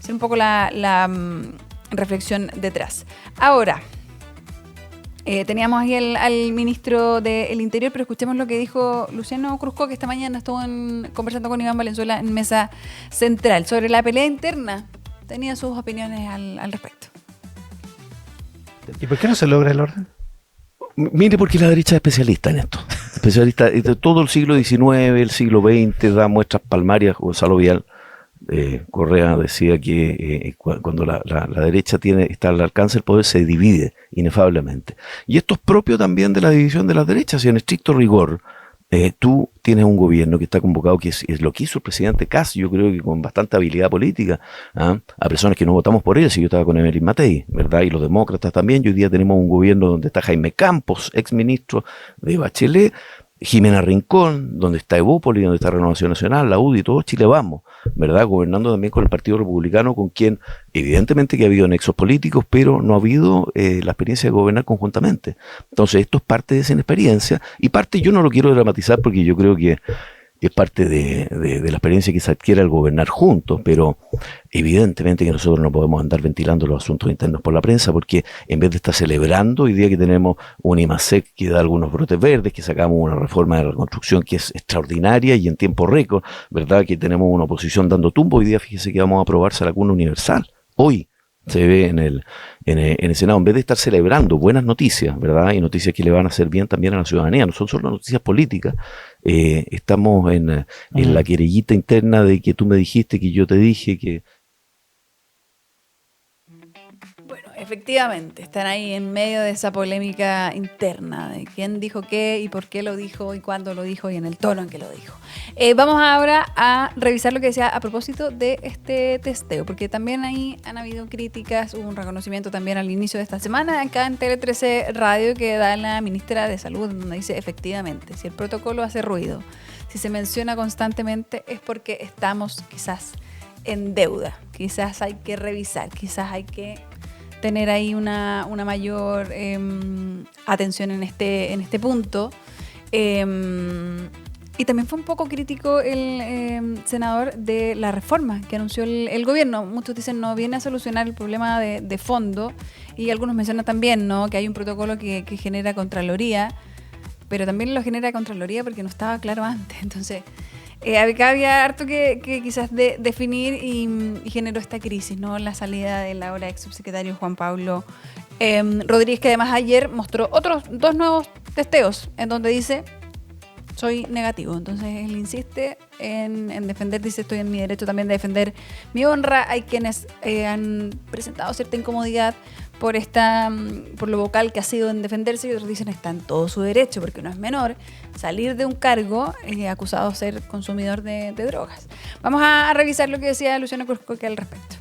Es un poco la reflexión detrás. Ahora, teníamos ahí al ministro del Interior, pero escuchemos lo que dijo Luciano Cruzco, que esta mañana estuvo conversando con Iván Valenzuela en Mesa Central sobre la pelea interna. Tenía sus opiniones al respecto. ¿Y por qué no se logra el orden? Mire, porque la derecha es especialista en esto. Especialista de todo el siglo XIX, el siglo XX, da muestras palmarias. Gonzalo Vial Correa decía que cuando la derecha está al alcance del poder, se divide inefablemente. Y esto es propio también de la división de las derechas, y en estricto rigor, tú tienes un gobierno que está convocado, que es lo que hizo el presidente Kast, yo creo que con bastante habilidad política, a personas que no votamos por él, si yo estaba con Evelyn Matei, ¿verdad? Y los demócratas también. Y hoy día tenemos un gobierno donde está Jaime Campos, ex ministro de Bachelet, Jimena Rincón, donde está Evópolis, donde está Renovación Nacional, la UDI, todo Chile Vamos, ¿verdad? Gobernando también con el Partido Republicano, con quien evidentemente que ha habido nexos políticos, pero no ha habido la experiencia de gobernar conjuntamente. Entonces esto es parte de esa inexperiencia, y parte, yo no lo quiero dramatizar porque yo creo que es parte de la experiencia que se adquiere al gobernar juntos, pero evidentemente que nosotros no podemos andar ventilando los asuntos internos por la prensa, porque en vez de estar celebrando hoy día que tenemos un IMASEC que da algunos brotes verdes, que sacamos una reforma de reconstrucción que es extraordinaria y en tiempo récord, ¿verdad? Que tenemos una oposición dando tumbo, hoy día fíjese que vamos a aprobarse la cuna universal, hoy. Se ve en el Senado, en vez de estar celebrando buenas noticias, ¿verdad? Y noticias que le van a hacer bien también a la ciudadanía, no son solo noticias políticas, estamos en la querellita interna de que tú me dijiste, que yo te dije, que... Bueno, efectivamente, están ahí en medio de esa polémica interna de quién dijo qué y por qué lo dijo y cuándo lo dijo y en el tono en que lo dijo. Vamos ahora a revisar lo que decía a propósito de este testeo, porque también ahí han habido críticas, hubo un reconocimiento también al inicio de esta semana acá en Tele 13 Radio que da la ministra de Salud, donde dice efectivamente, si el protocolo hace ruido, si se menciona constantemente es porque estamos quizás en deuda, quizás hay que revisar, quizás hay que tener ahí una mayor atención en este punto. Y también fue un poco crítico el senador de la reforma que anunció el gobierno. Muchos dicen no viene a solucionar el problema de fondo, y algunos mencionan también, ¿no?, que hay un protocolo que genera Contraloría, pero también lo genera Contraloría porque no estaba claro antes. Entonces, acá había harto que quizás definir y generó esta crisis, ¿no? La salida del ahora ex subsecretario Juan Pablo Rodríguez, que además ayer mostró otros 2 nuevos testeos en donde dice: soy negativo. Entonces él insiste en defender, dice: estoy en mi derecho también de defender mi honra. Hay quienes han presentado cierta incomodidad por lo vocal que ha sido en defenderse, y otros dicen está en todo su derecho, porque no es menor salir de un cargo acusado de ser consumidor de drogas. Vamos a revisar lo que decía Luciano Cruzcoque al respecto.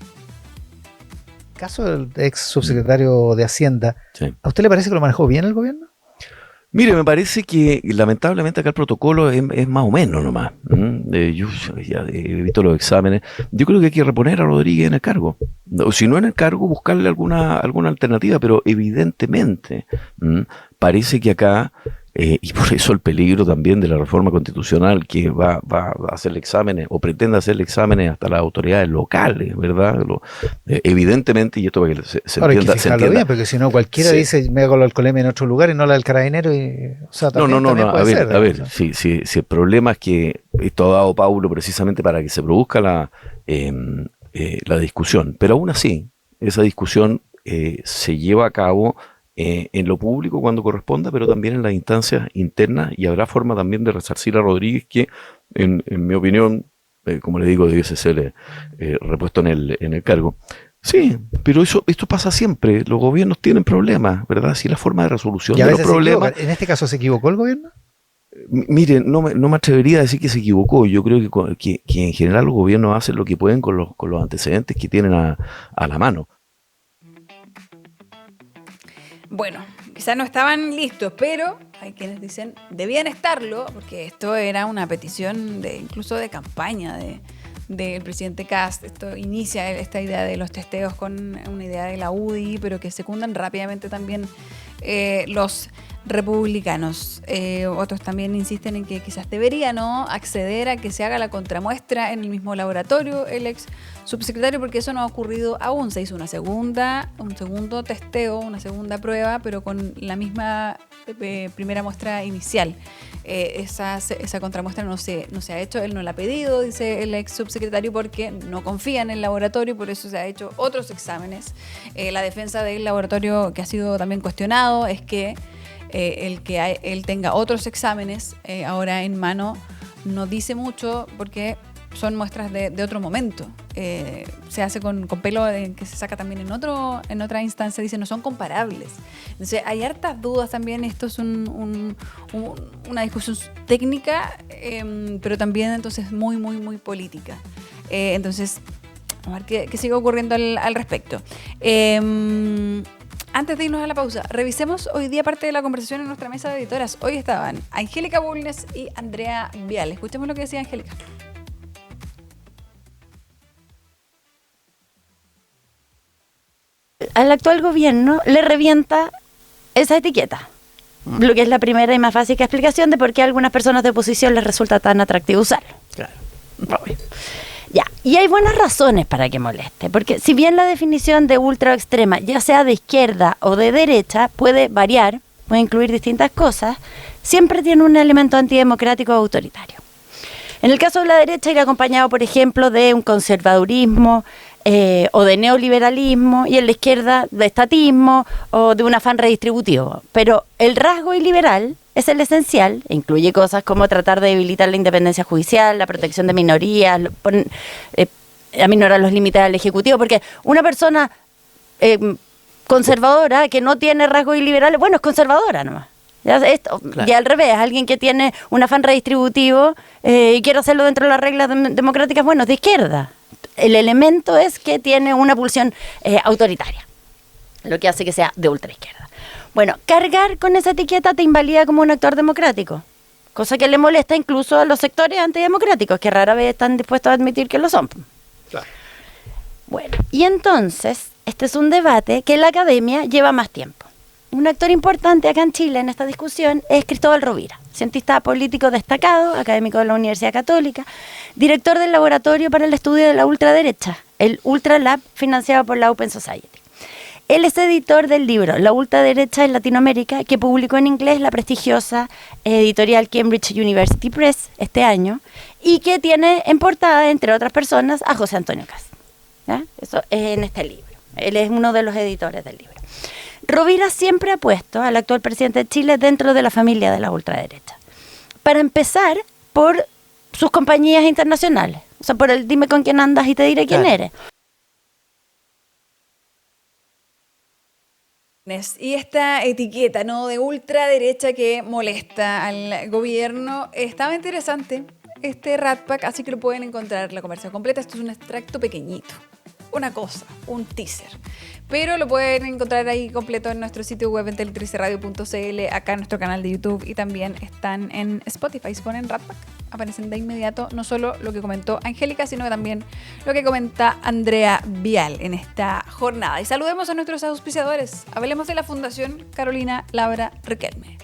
Caso del ex subsecretario de Hacienda, Sí. ¿a usted le parece que lo manejó bien el gobierno? Mire, me parece que lamentablemente acá el protocolo es más o menos nomás. Yo ya he visto los exámenes. Yo creo que hay que reponer a Rodríguez en el cargo. O si no en el cargo, buscarle alguna alternativa, pero evidentemente parece que acá, y por eso el peligro también de la reforma constitucional que va a hacer exámenes o pretende hacer exámenes hasta las autoridades locales, ¿verdad? Evidentemente, y esto para que se Ahora entienda. hay que fijarlo bien, porque si no cualquiera Sí. dice me hago la alcoholemia en otro lugar y no la del carabinero. O sea, también, también A puede ver, ser, si el problema es que esto ha dado Paulo precisamente para que se produzca la discusión, pero aún así, esa discusión se lleva a cabo en lo público cuando corresponda, pero también en las instancias internas, y habrá forma también de resarcir a Rodríguez, que en mi opinión, como le digo, debiese ser repuesto en el cargo. Sí, pero esto pasa siempre. Los gobiernos tienen problemas, ¿verdad? Si la forma de resolución Y a de los veces se problemas. equivoca. ¿En este caso se equivocó el gobierno? Mire, no me atrevería a decir que se equivocó. Yo creo que en general los gobiernos hacen lo que pueden con los antecedentes que tienen a la mano. Bueno, quizás no estaban listos, pero hay quienes dicen debían estarlo, porque esto era una petición incluso de campaña del presidente Kast. Esto inicia esta idea de los testeos con una idea de la UDI, pero que secundan rápidamente también los republicanos. Otros también insisten en que quizás debería, ¿no?, acceder a que se haga la contramuestra en el mismo laboratorio el ex subsecretario, porque eso no ha ocurrido aún. Se hizo un segundo testeo, una segunda prueba, pero con la misma primera muestra inicial. Esa contramuestra no se ha hecho, él no la ha pedido, dice el ex subsecretario, porque no confía en el laboratorio, por eso se ha hecho otros exámenes. La defensa del laboratorio, que ha sido también cuestionado, es que él tenga otros exámenes ahora en mano no dice mucho, porque son muestras de otro momento. Se hace con pelo que se saca también en otra instancia, dice no son comparables. Entonces hay hartas dudas también. Esto es una discusión técnica, pero también entonces muy, muy, muy política. Entonces, a ver qué sigue ocurriendo al respecto. Antes de irnos a la pausa, revisemos hoy día parte de la conversación en nuestra mesa de editoras. Hoy estaban Angélica Bulnes y Andrea Vial. Escuchemos lo que decía Angélica. Al actual gobierno le revienta esa etiqueta, lo que es la primera y más básica explicación de por qué a algunas personas de oposición les resulta tan atractivo usarlo. Claro. Ya, y hay buenas razones para que moleste, porque si bien la definición de ultra o extrema, ya sea de izquierda o de derecha, puede variar, puede incluir distintas cosas, siempre tiene un elemento antidemocrático o autoritario. En el caso de la derecha, ir acompañado, por ejemplo, de un conservadurismo o de neoliberalismo, y en la izquierda de estatismo o de un afán redistributivo. Pero el rasgo iliberal es el esencial, e incluye cosas como tratar de debilitar la independencia judicial, la protección de minorías, aminorar los límites del Ejecutivo, porque una persona conservadora que no tiene rasgos iliberales, bueno, es conservadora nomás. Claro. Y al revés, alguien que tiene un afán redistributivo y quiere hacerlo dentro de las reglas democráticas, bueno, es de izquierda. El elemento es que tiene una pulsión autoritaria, lo que hace que sea de ultraizquierda. Bueno, cargar con esa etiqueta te invalida como un actor democrático, cosa que le molesta incluso a los sectores antidemocráticos, que rara vez están dispuestos a admitir que lo son. Claro. Bueno, y entonces, este es un debate que la academia lleva más tiempo. Un actor importante acá en Chile en esta discusión es Cristóbal Rovira, cientista político destacado, académico de la Universidad Católica, director del Laboratorio para el Estudio de la Ultraderecha, el Ultra Lab, financiado por la Open Society. Él es editor del libro La ultraderecha en Latinoamérica, que publicó en inglés la prestigiosa editorial Cambridge University Press este año, y que tiene en portada, entre otras personas, a José Antonio Kast. ¿Ya? Eso es en este libro. Él es uno de los editores del libro. Rovira siempre ha puesto al actual presidente de Chile dentro de la familia de la ultraderecha. Para empezar, por sus compañías internacionales. O sea, por el dime con quién andas y te diré quién eres. Y esta etiqueta, ¿no?, de ultraderecha que molesta al gobierno, estaba interesante este Rat Pack, así que lo pueden encontrar la conversación completa. Esto es un extracto pequeñito, una cosa, un teaser, pero lo pueden encontrar ahí completo en nuestro sitio web en tele13radio.cl, acá en nuestro canal de YouTube, y también están en Spotify. Si ponen Rat Pack, aparecen de inmediato no solo lo que comentó Angélica, sino que también lo que comenta Andrea Vial en esta jornada. Y saludemos a nuestros auspiciadores. Hablemos de la Fundación Carolina Labra Riquelme.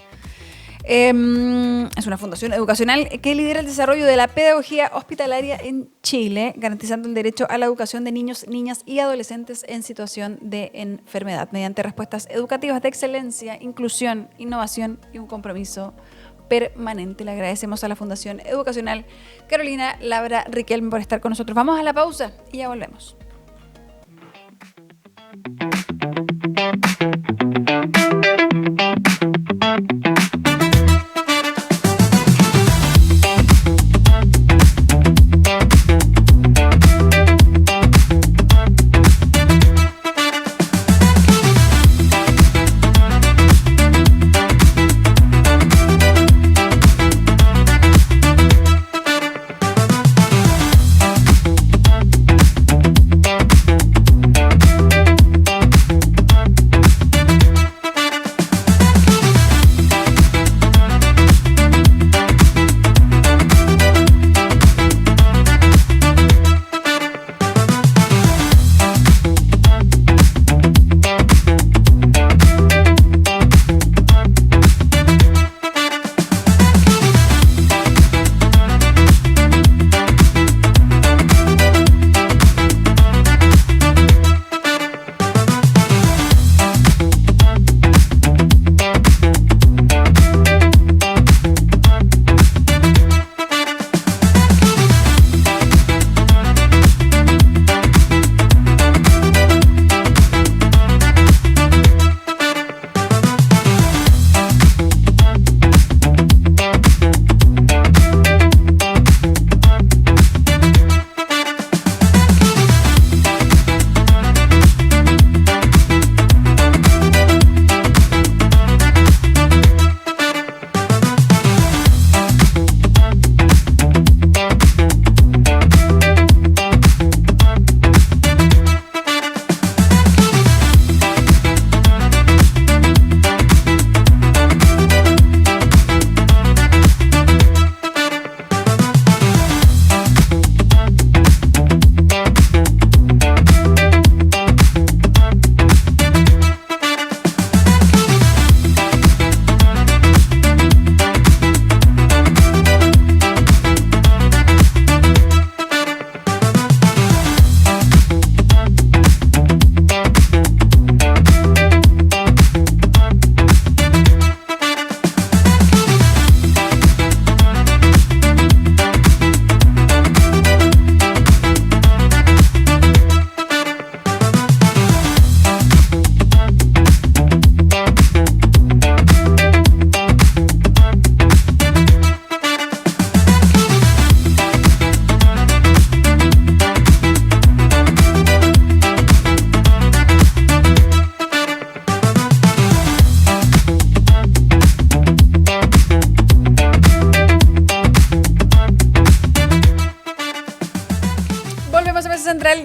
Es una fundación educacional que lidera el desarrollo de la pedagogía hospitalaria en Chile, garantizando el derecho a la educación de niños, niñas y adolescentes en situación de enfermedad, mediante respuestas educativas de excelencia, inclusión, innovación y un compromiso permanente. Le agradecemos a la Fundación Educacional Carolina Labra Riquelme por estar con nosotros. Vamos a la pausa y ya volvemos.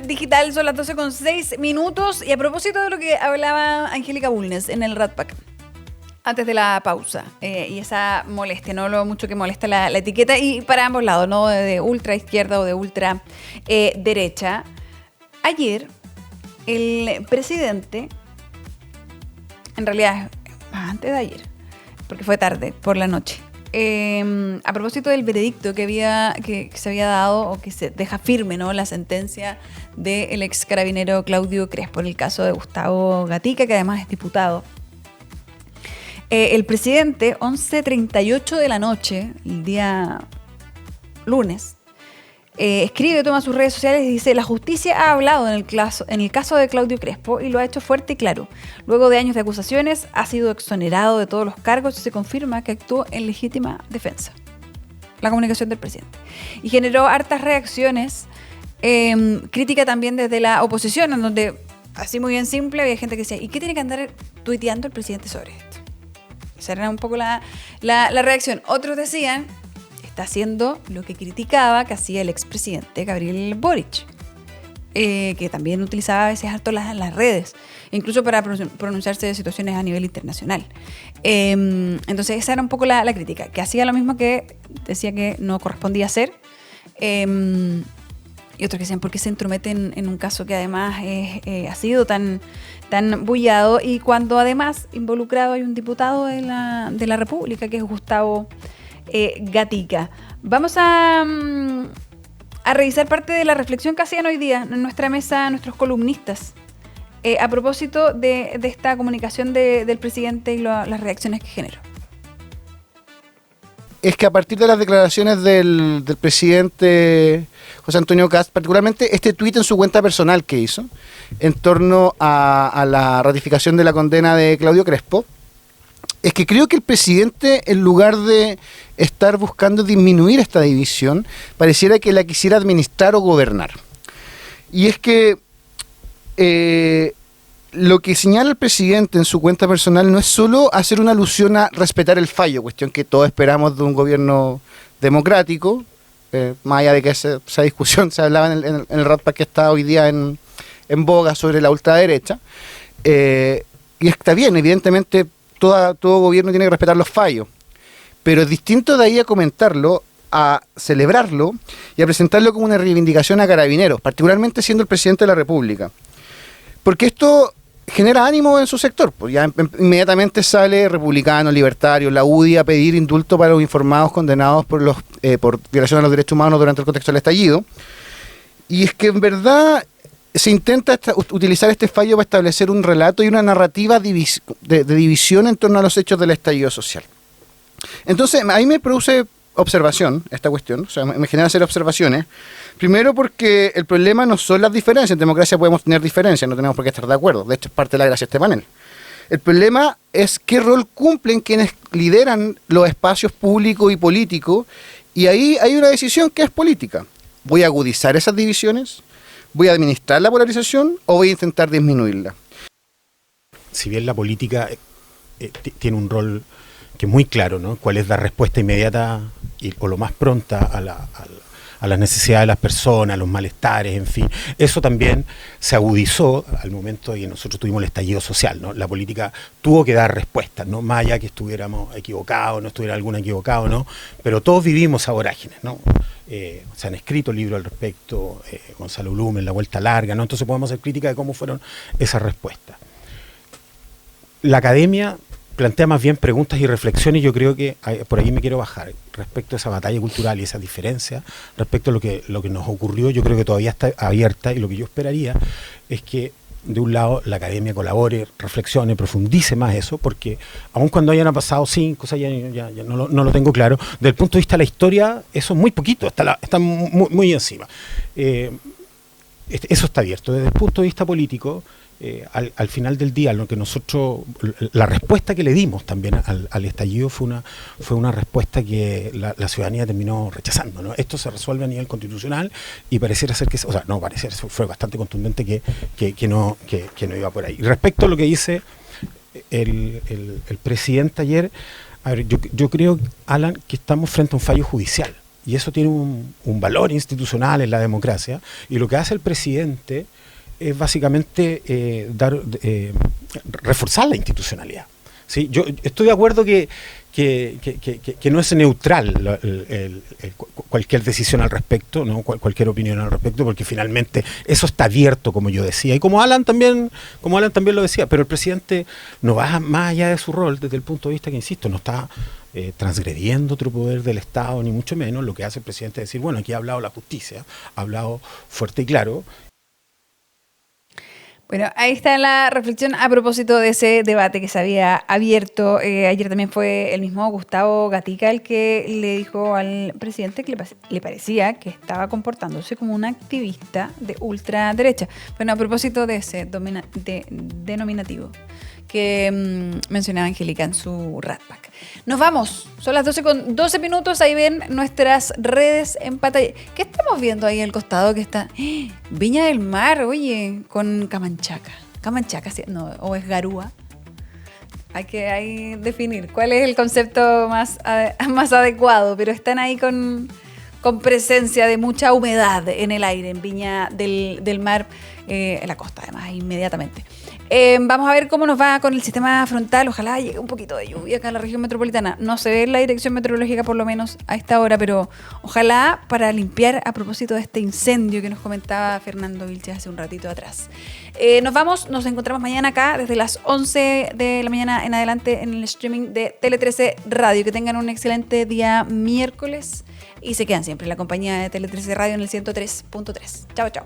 Digital, son las 12:06. Y a propósito de lo que hablaba Angélica Bulnes en el Rat Pack antes de la pausa, y esa molestia, ¿no?, lo mucho que molesta la etiqueta, y para ambos lados, ¿no?, de ultra izquierda o de ultra derecha. Ayer el presidente, en realidad antes de ayer, porque fue tarde, por la noche, a propósito del veredicto que se había dado, o que se deja firme, ¿no?, la sentencia del ex carabinero Claudio Crespo, en el caso de Gustavo Gatica, que además es diputado. El presidente, 11:38 de la noche, el día lunes, escribe, toma sus redes sociales y dice: la justicia ha hablado en el caso de Claudio Crespo y lo ha hecho fuerte y claro. Luego de años de acusaciones, ha sido exonerado de todos los cargos y se confirma que actuó en legítima defensa. La comunicación del presidente. Y generó hartas reacciones, crítica también desde la oposición, en donde, así muy bien simple, había gente que decía: ¿y qué tiene que andar tuiteando el presidente sobre esto? Esa era un poco la reacción. Otros decían: está haciendo lo que criticaba que hacía el expresidente Gabriel Boric, que también utilizaba a veces harto las redes, incluso para pronunciarse de situaciones a nivel internacional. Entonces esa era un poco la crítica, que hacía lo mismo que decía que no correspondía hacer. Y otros que decían: ¿por qué se entromete en un caso que además ha sido tan bullado y cuando además involucrado hay un diputado de la República, que es Gustavo Gatica? Vamos a revisar parte de la reflexión que hacían hoy día en nuestra mesa nuestros columnistas a propósito de esta comunicación del presidente y las reacciones que generó. Es que a partir de las declaraciones del presidente José Antonio Kast, particularmente este tuit en su cuenta personal que hizo en torno a la ratificación de la condena de Claudio Crespo, es que creo que el presidente, en lugar de estar buscando disminuir esta división, pareciera que la quisiera administrar o gobernar. Y es que lo que señala el presidente en su cuenta personal no es solo hacer una alusión a respetar el fallo, cuestión que todos esperamos de un gobierno democrático, más allá de que esa discusión se hablaba en el Ratpack que está hoy día en boga sobre la ultraderecha, y está bien, evidentemente todo gobierno tiene que respetar los fallos, pero es distinto de ahí a comentarlo, a celebrarlo y a presentarlo como una reivindicación a Carabineros, particularmente siendo el presidente de la República. Porque esto genera ánimo en su sector, pues ya inmediatamente sale republicanos, libertarios, la UDI a pedir indulto para los informados condenados por violación a los derechos humanos durante el contexto del estallido. Y es que en verdad se intenta utilizar este fallo para establecer un relato y una narrativa de división en torno a los hechos del estallido social. Entonces, a mí me produce observación esta cuestión, o sea, me genera hacer observaciones. Primero porque el problema no son las diferencias, en democracia podemos tener diferencias, no tenemos por qué estar de acuerdo, de hecho es parte de la gracia de este panel. El problema es qué rol cumplen quienes lideran los espacios públicos y políticos, y ahí hay una decisión que es política. ¿Voy a agudizar esas divisiones? ¿Voy a administrar la polarización o voy a intentar disminuirla? Si bien la política tiene un rol que es muy claro, ¿no? ¿Cuál es la respuesta inmediata o lo más pronta a las necesidades de las personas, a los malestares, en fin? Eso también se agudizó al momento de que nosotros tuvimos el estallido social, ¿no? La política tuvo que dar respuestas, ¿no? Más allá que estuviéramos equivocados, no estuviera alguno equivocado, ¿no? Pero todos vivimos a vorágines, ¿no? Se han escrito libros al respecto, Gonzalo Blumen, La Vuelta Larga, ¿no? Entonces podemos hacer crítica de cómo fueron esas respuestas. La academia plantea más bien preguntas y reflexiones, yo creo que por ahí me quiero bajar, respecto a esa batalla cultural y esa diferencia, respecto a lo que nos ocurrió, yo creo que todavía está abierta, y lo que yo esperaría es que de un lado la academia colabore, reflexione, profundice más eso, porque aun cuando hayan pasado 5, o sea, ya no lo tengo claro, desde el punto de vista de la historia, eso es muy poquito, está muy encima. Eso está abierto. Desde el punto de vista político, al final del día, lo que nosotros, la respuesta que le dimos también al estallido fue una respuesta que la ciudadanía terminó rechazando, ¿no? Esto se resuelve a nivel constitucional y pareciera ser que, o sea, no pareciera, fue bastante contundente que no iba por ahí. Y respecto a lo que dice el presidente ayer, a ver, yo creo, Alan, que estamos frente a un fallo judicial y eso tiene un valor institucional en la democracia, y lo que hace el presidente es básicamente reforzar la institucionalidad. ¿Sí? Yo estoy de acuerdo que no es neutral cualquier decisión al respecto, ¿no? Cualquier opinión al respecto, porque finalmente eso está abierto, como yo decía, y como Alan también lo decía, pero el presidente no va más allá de su rol desde el punto de vista que, insisto, no está transgrediendo otro poder del Estado, ni mucho menos. Lo que hace el presidente es decir, bueno, aquí ha hablado la justicia, ha hablado fuerte y claro, Bueno, ahí está la reflexión a propósito de ese debate que se había abierto. Ayer también fue el mismo Gustavo Gatica el que le dijo al presidente que le parecía que estaba comportándose como un activista de ultraderecha. Bueno, a propósito de ese denominativo que mencionaba Angélica en su Rat Pack. Nos vamos, son las 12:12 minutos, ahí ven nuestras redes en pantalla. ¿Qué estamos viendo ahí al costado que está? Viña del Mar, oye, con Camanchaca. Camanchaca, no, o es Garúa. Hay que ahí definir cuál es el concepto más adecuado, pero están ahí con presencia de mucha humedad en el aire, en Viña del Mar, en la costa además, inmediatamente. Vamos a ver cómo nos va con el sistema frontal. Ojalá llegue un poquito de lluvia acá en la región metropolitana. No se ve en la dirección meteorológica por lo menos a esta hora, pero ojalá para limpiar a propósito de este incendio que nos comentaba Fernando Vilches hace un ratito atrás. Nos vamos, nos encontramos mañana acá desde las 11 de la mañana en adelante en el streaming de Tele 13 Radio. Que tengan un excelente día miércoles y se quedan siempre en la compañía de Tele 13 Radio en el 103.3. Chao, chao.